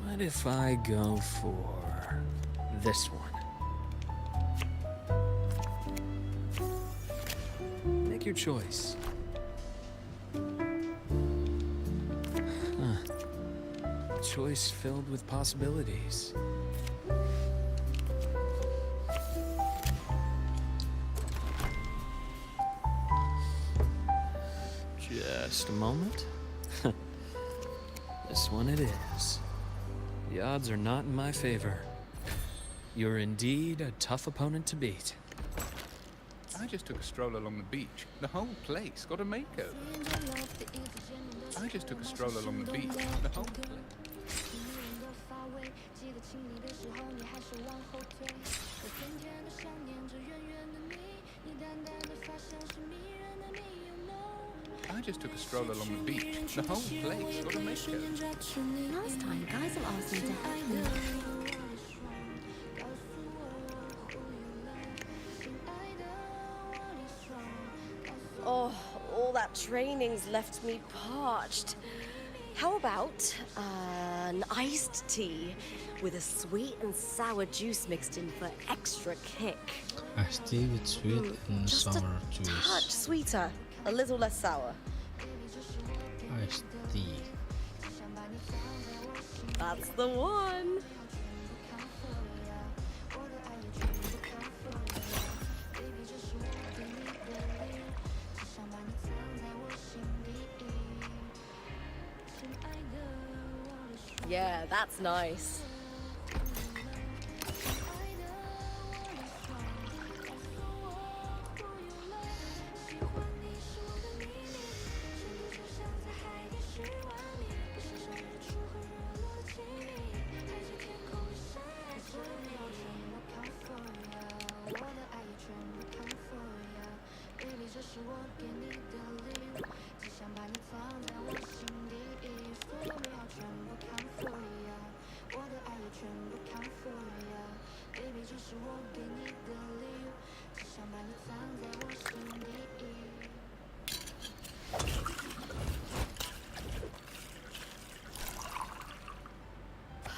What if I go for this one? Make your choice. Choice filled with possibilities. Just a moment. This one it is. The odds are not in my favor. You're indeed a tough opponent to beat. I just took a stroll along the beach. The whole place got a makeover. I just took a stroll along the beach. The whole place. I just took a stroll along the beach. The whole place got a makeover. Last time, guys will ask me to help them. Oh, all that training's left me parched. How about an iced tea with a sweet and sour juice mixed in for extra kick? Iced tea with sweet and Just sour a juice. touch sweeter, a little less sour. Iced tea. That's the one. Yeah, that's nice.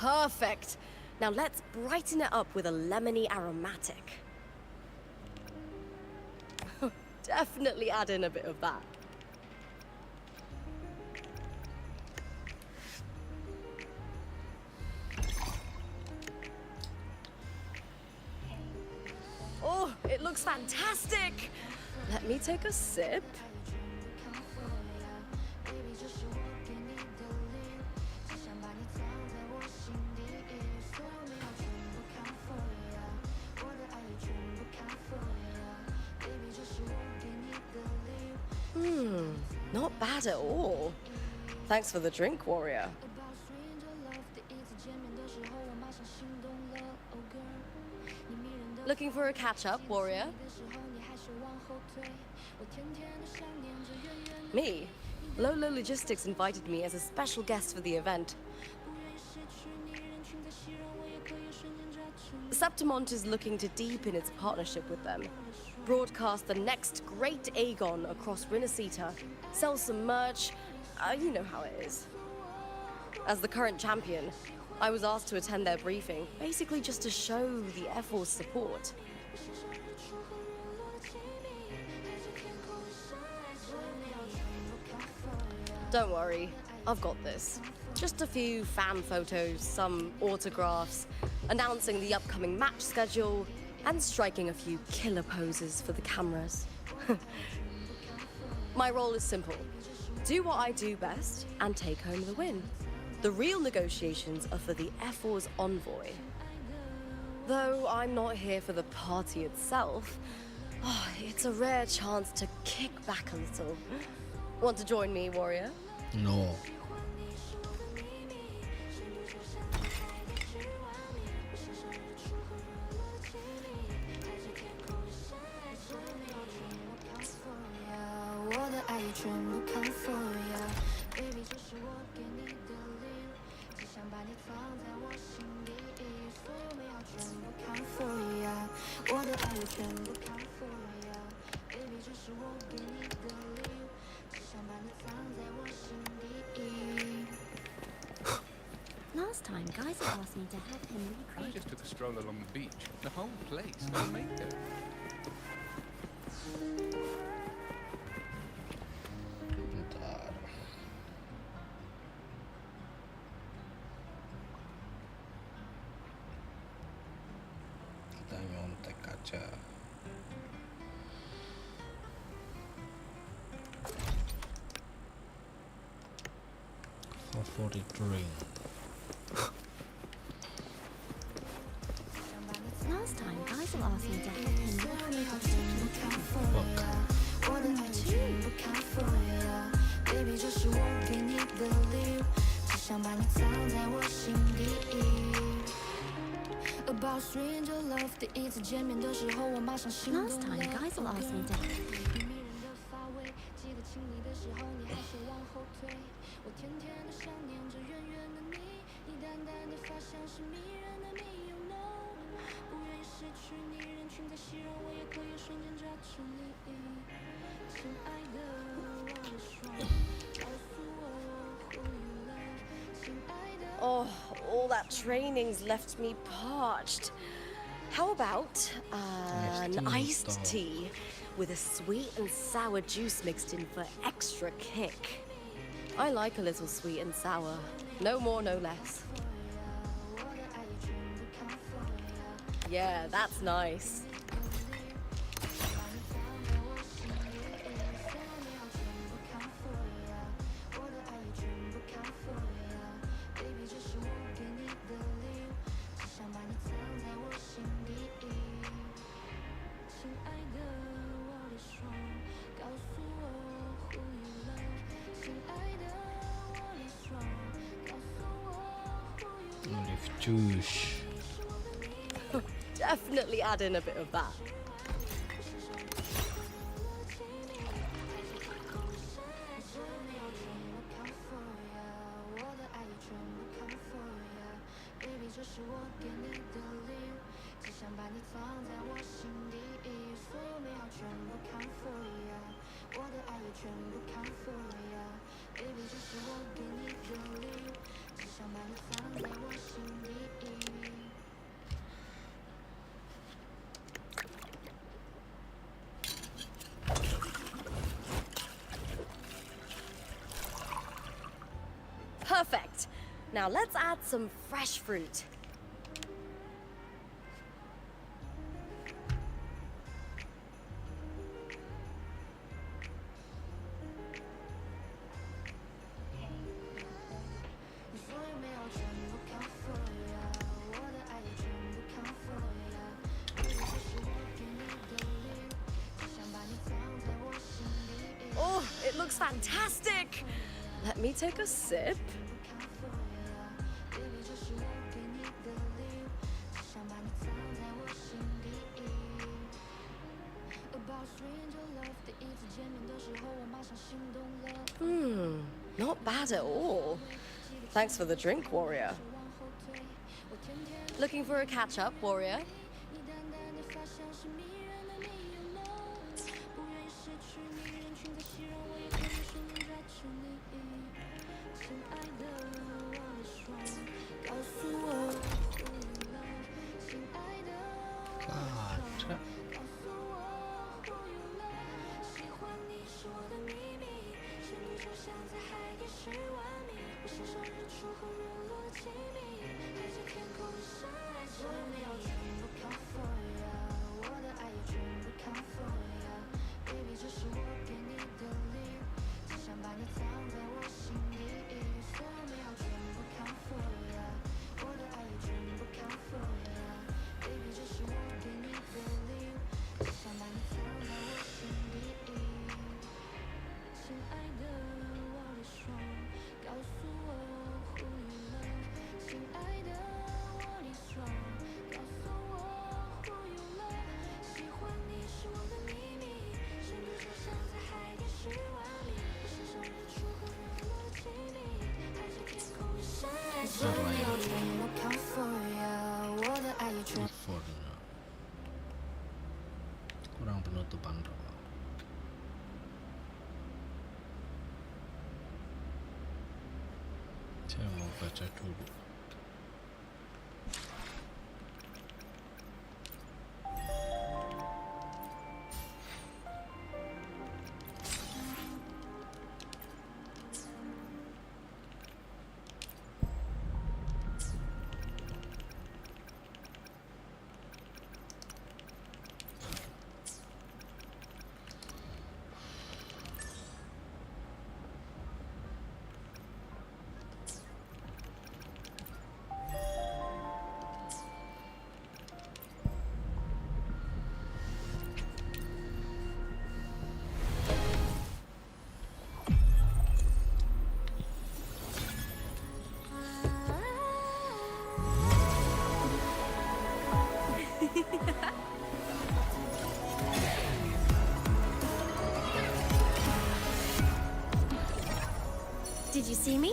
Perfect. Now let's brighten it up with a lemony aromatic. Definitely add in a bit of that. Oh, it looks fantastic. Let me take a sip. Not bad at all. Thanks for the drink, warrior. Looking for a catch-up, warrior? Me? Lolo Logistics invited me as a special guest for the event. Septimont is looking to deepen its partnership with them, broadcast the next great Aegon across Rinascita, sell some merch, you know how it is. As the current champion, I was asked to attend their briefing, basically just to show the F4's support. Don't worry, I've got this. Just a few fan photos, some autographs, announcing the upcoming match schedule, and striking a few killer poses for the cameras. My role is simple. Do what I do best and take home the win. The real negotiations are for the F4's envoy. Though I'm not here for the party itself, it's a rare chance to kick back a little. Want to join me, warrior? No. Last time, guys asked me to have him I recreate. just took a stroll along the beach. The whole place got a makeover. Bentar. Kita nyontek aja. Favorit drink. Last time, guys asked me to have him recreate. Baby， 这是我给你的礼物，只想把你藏在我心底。About stranger love， 第一次见面的时候，我马上心动了。Last time, guys asked me to。迷人的发尾，记得亲你的时候，你还是往后退。我甜甜的想念着远远的你，你淡淡的发香是迷人的你。You know， 不愿意失去你，人群在熙攘，我也可以瞬间抓住你。亲爱的，我的双，告诉我 who you love。亲爱的。Oh, all that training's left me parched. How about an iced tea with a sweet and sour juice mixed in for extra kick? I like a little sweet and sour. No more, no less. Yeah, that's nice. Olive juice. Definitely add in a bit of that. Perfect. Now let's add some fresh fruit. Oh, Oh, it looks fantastic! Let me take a sip. Not bad at all. Thanks for the drink, warrior. Looking for a catch-up, warrior? Gacha. Kurang penutupan doang. Saya mau baca dulu. Did you see me?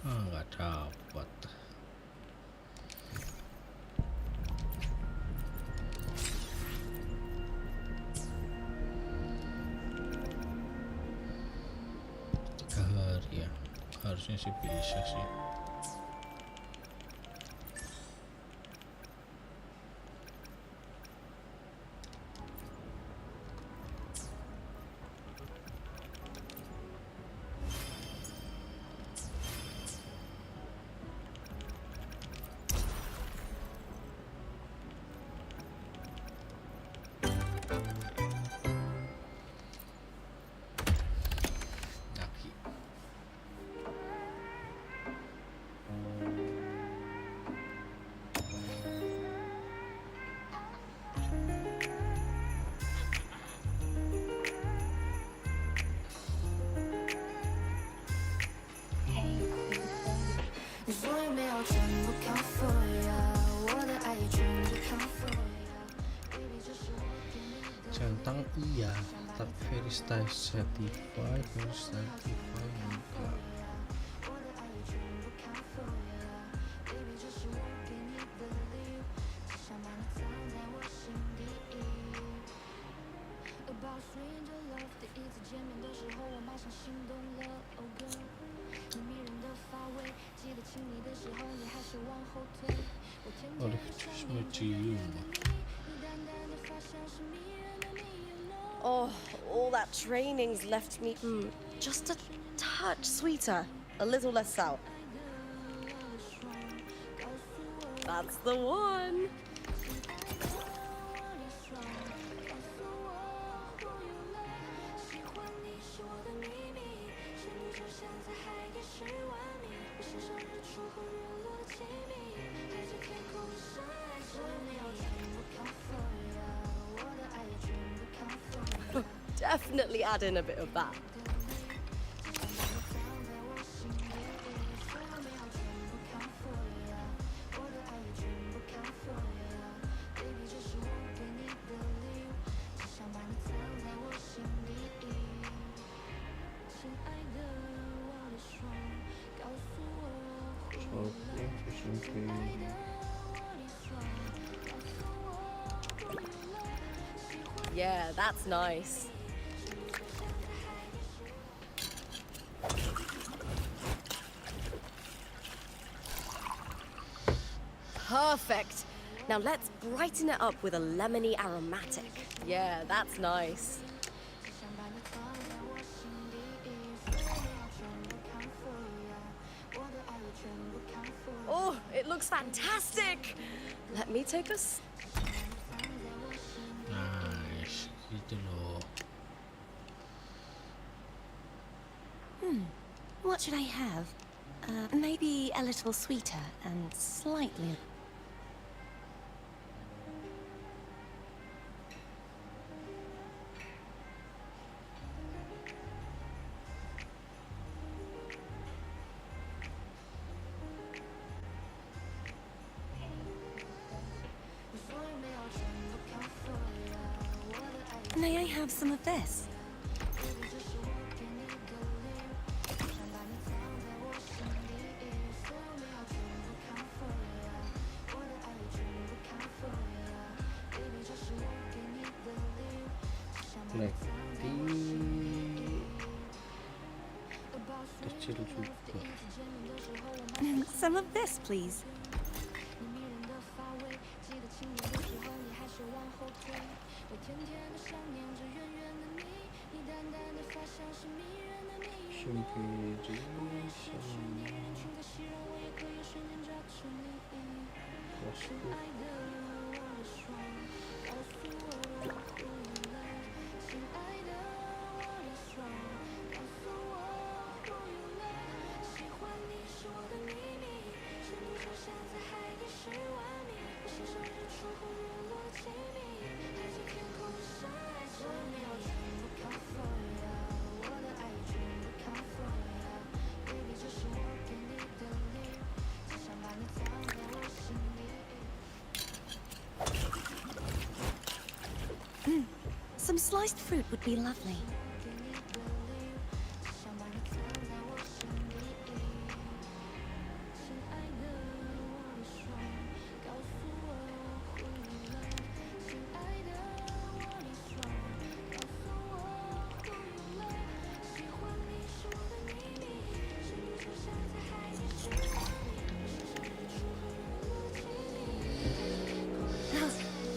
Nggak dapat. Tiga hari ya, harusnya sih bisa sih. Centang iya, tapi verify certified enggak. Oleh cium. Oh, all that training's left me just a touch sweeter, a little less sour. That's the one. Definitely add in a bit of that. Yeah, that's nice. Perfect. Now let's brighten it up with a lemony aromatic. Yeah, that's nice. Oh, it looks fantastic. Let me take a Nice, gitu loh. What should I have? Maybe a little sweeter and slightly... May I have some of this? Black tea kecil juga. Some of this, please. Some sliced fruit would be lovely.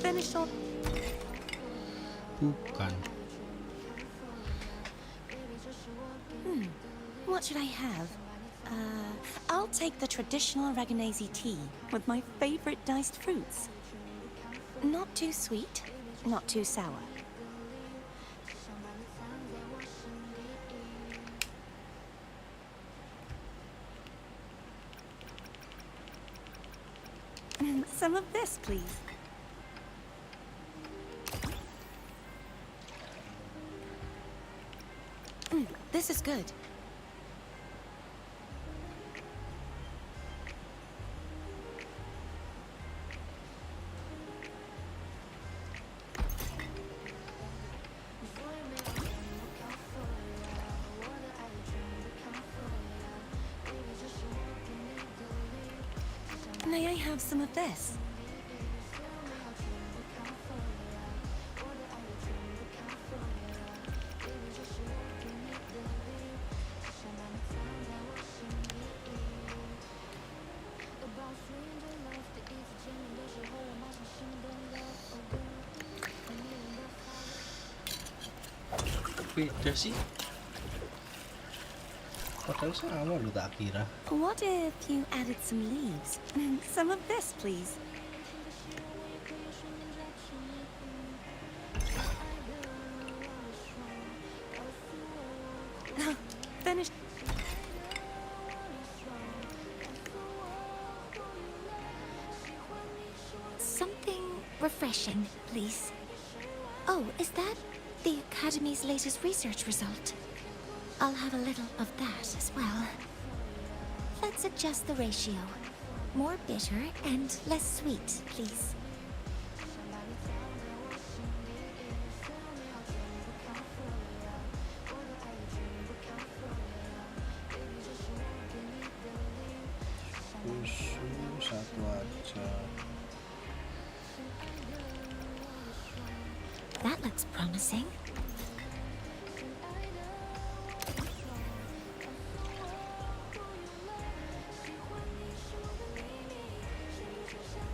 Finish off. Bukan. What should I have? I'll take the traditional Reganese tea with my favorite diced fruits. Not too sweet, not too sour. Some of this, please. This is good. May I have some of this? Beda sih. Padahal sama lu tak kira. What if you added some leaves? Some of this, please. Finished. refreshing, please. Oh, is that the Academy's latest research result? I'll have a little of that as well. Let's adjust the ratio. More bitter and less sweet, please. Susu satu aja. That looks promising.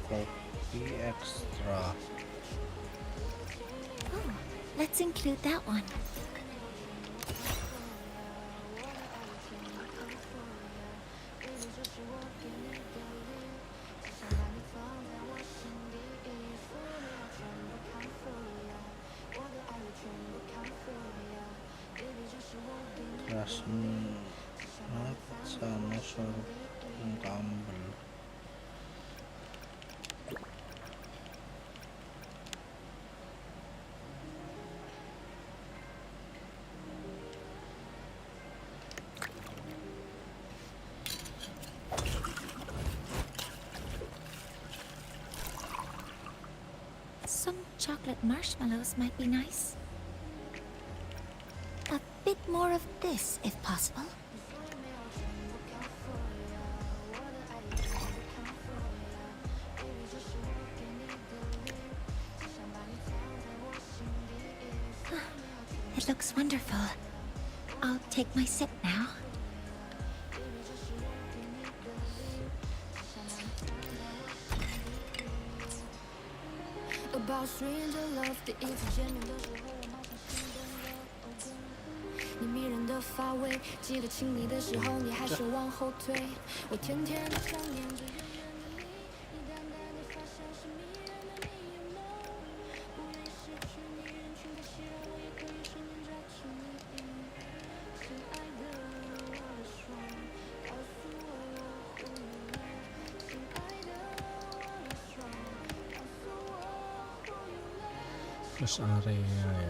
Kopi extra. Oh, let's include that one. Sama suruh tambel. Some chocolate marshmallows might be nice. A bit more of this, if possible. It looks wonderful. I'll take my sip now. About stranger love 第一次见面的时候，我马上心动了。你迷人的发尾，记得亲你的时候，你还是往后退。我甜甜的想念着远远的你，你淡淡的发香是迷人的你眼眸，不愿意失去你，人群的熙攘，我也可以瞬间抓住你。亲爱的，我的双，告诉我我忽略了。亲爱的，我的双，告诉我。Terus area ya.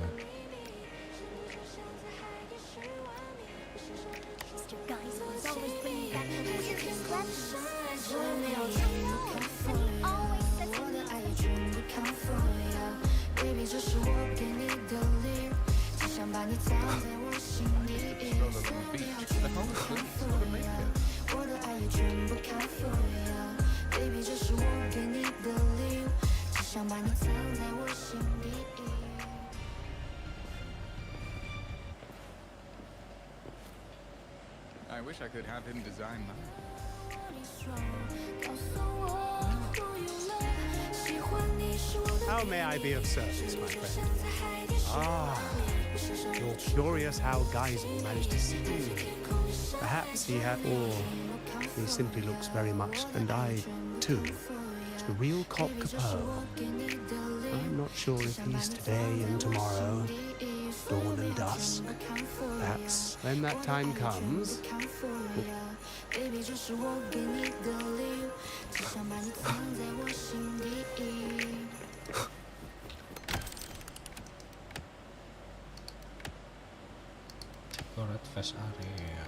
I wish I could have him design that. How may I be of service, my friend? Ah, you're curious how Geisel managed to see me. Perhaps he had, or he simply looks very much, and I, too, to the real Capelle. I'm not sure if he's today and tomorrow, dawn and dusk. Perhaps when that time comes. Correct face area.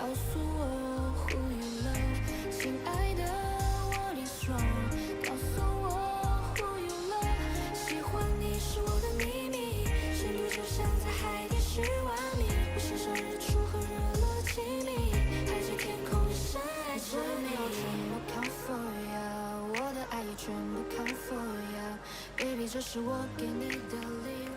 告诉我 who you love， 亲爱的我的双，告诉我 who you love， 喜欢你是我的秘密，深度就像在海底10万米，我身上日出和日落亲密，海着天空也深爱着你，全部 count for ya， 我的爱也全部 count for ya，baby 这是我给你的礼物。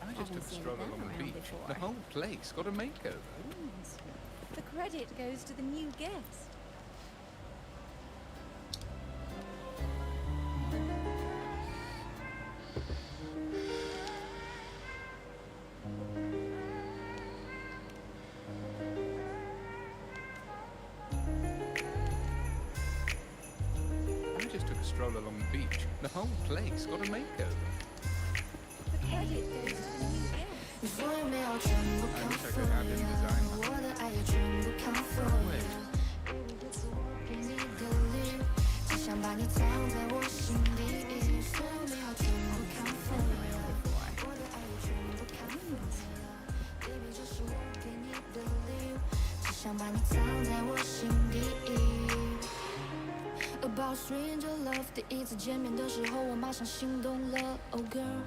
I just took a stroll along the beach. The whole place got a makeover. The credit goes to the new guest. I just took a stroll along the beach. The whole place got a makeover. The credit goes to the new guest. 你所有美好全部 count for ya， 我的爱也全部 count for ya，baby 这是我给你的礼物，只想把你藏在我心底，所有美好全部 count for ya， 我的爱也全部 count for ya，baby 这是我给你的礼物，只想把你藏在我心底。About stranger love， 第一次见面的时候，我马上心动了。Oh girl，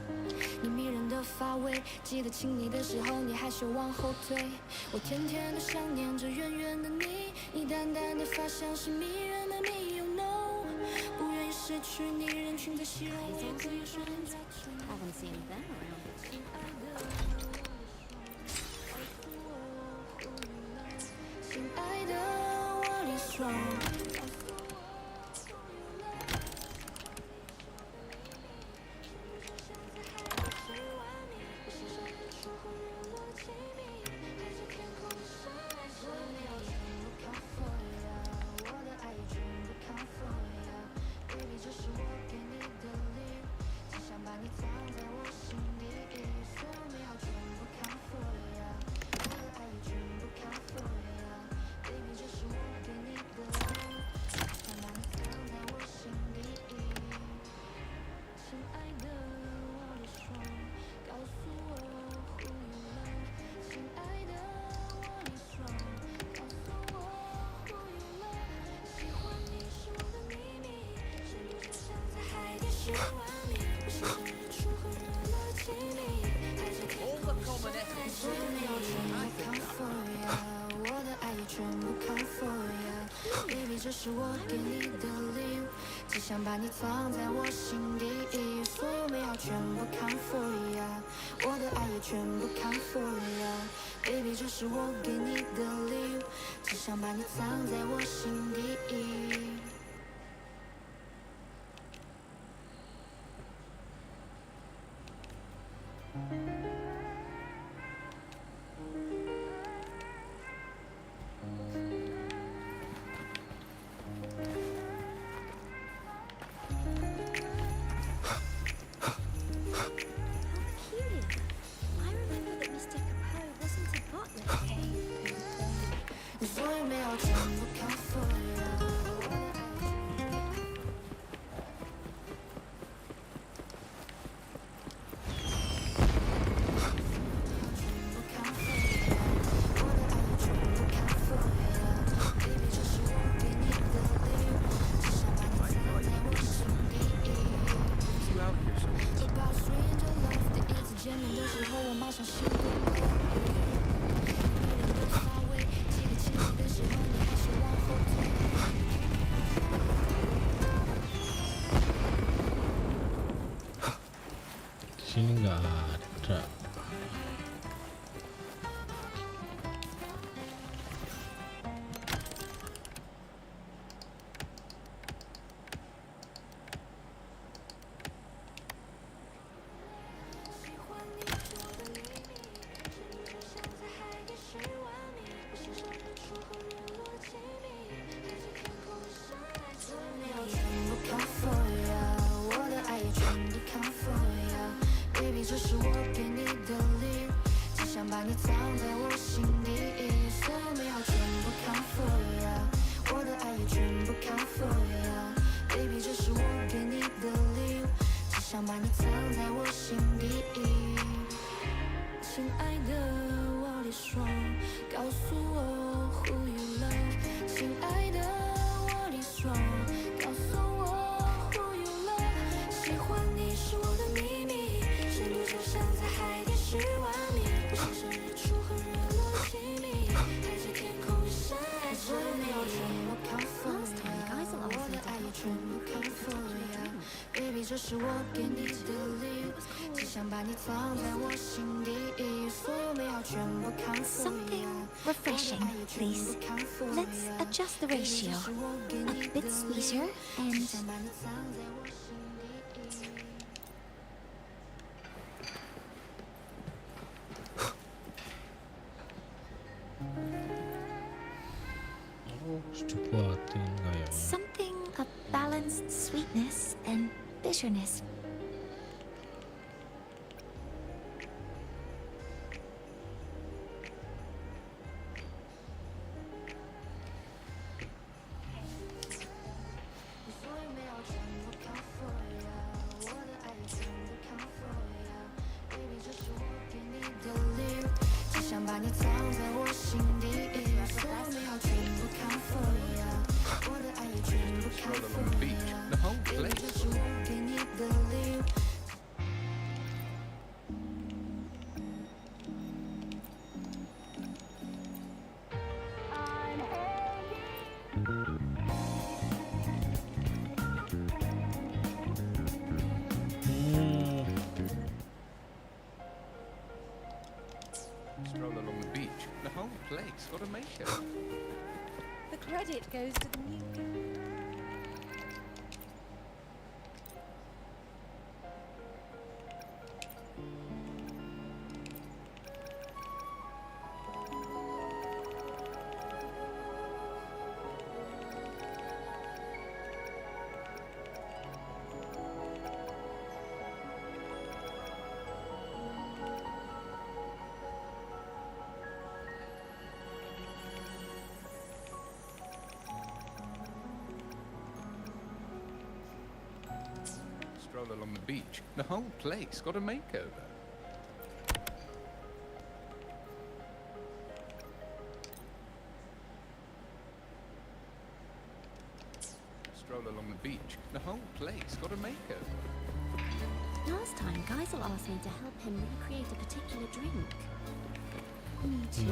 你迷人的发尾，记得亲你的时候，你害羞往后退。我天天都想念着远远的你，你淡淡的发香是迷人的蜜。You know， 不愿意失去你，人群在熙攘，我也可以顺在中。Haven't seen them around. 亲爱的，亲爱的，我的双。这是我给你的礼物，只想把你藏在我心底，所有美好全部 count for ya， 我的爱也全部 count for ya，baby 这是我给你的礼物，只想把你藏在我心底。Sini nggak ada. Baby 这是我给你想把你藏在我心底。亲爱的，我的双，告诉我 who you love。亲爱的，我的双，告诉我 who you love。喜欢你是我的秘密，深度就像在海底10万米，我欣赏日出和日落的亲密，看着天空一闪而着你。Last time, guys will also Baby， 这是我给你的礼物，只想把你藏在我心底，所有美好全部康复。Something refreshing, please. Let's adjust the ratio. A bit sweeter and... Something of balanced sweetness and bitterness. Stroll along the beach. The whole place got a makeover. The credit goes to the new guy. Stroll along the beach. The whole place got a makeover. Stroll along the beach. The whole place got a makeover. Last time, Geisel asked me to help him recreate a particular drink. Me too.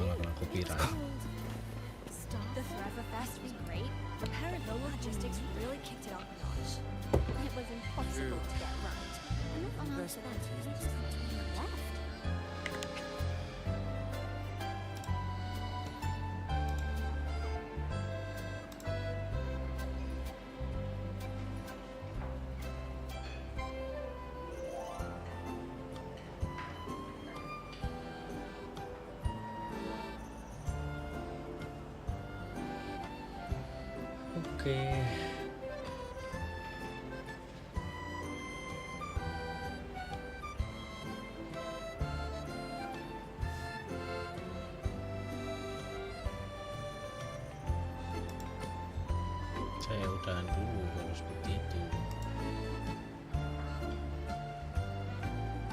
The Forever Fest was great. Apparently, logistics really kicked it up a notch. It was impossible to get right. And not long after that, we just left. Okay. Saya udahan dulu kalau seperti itu.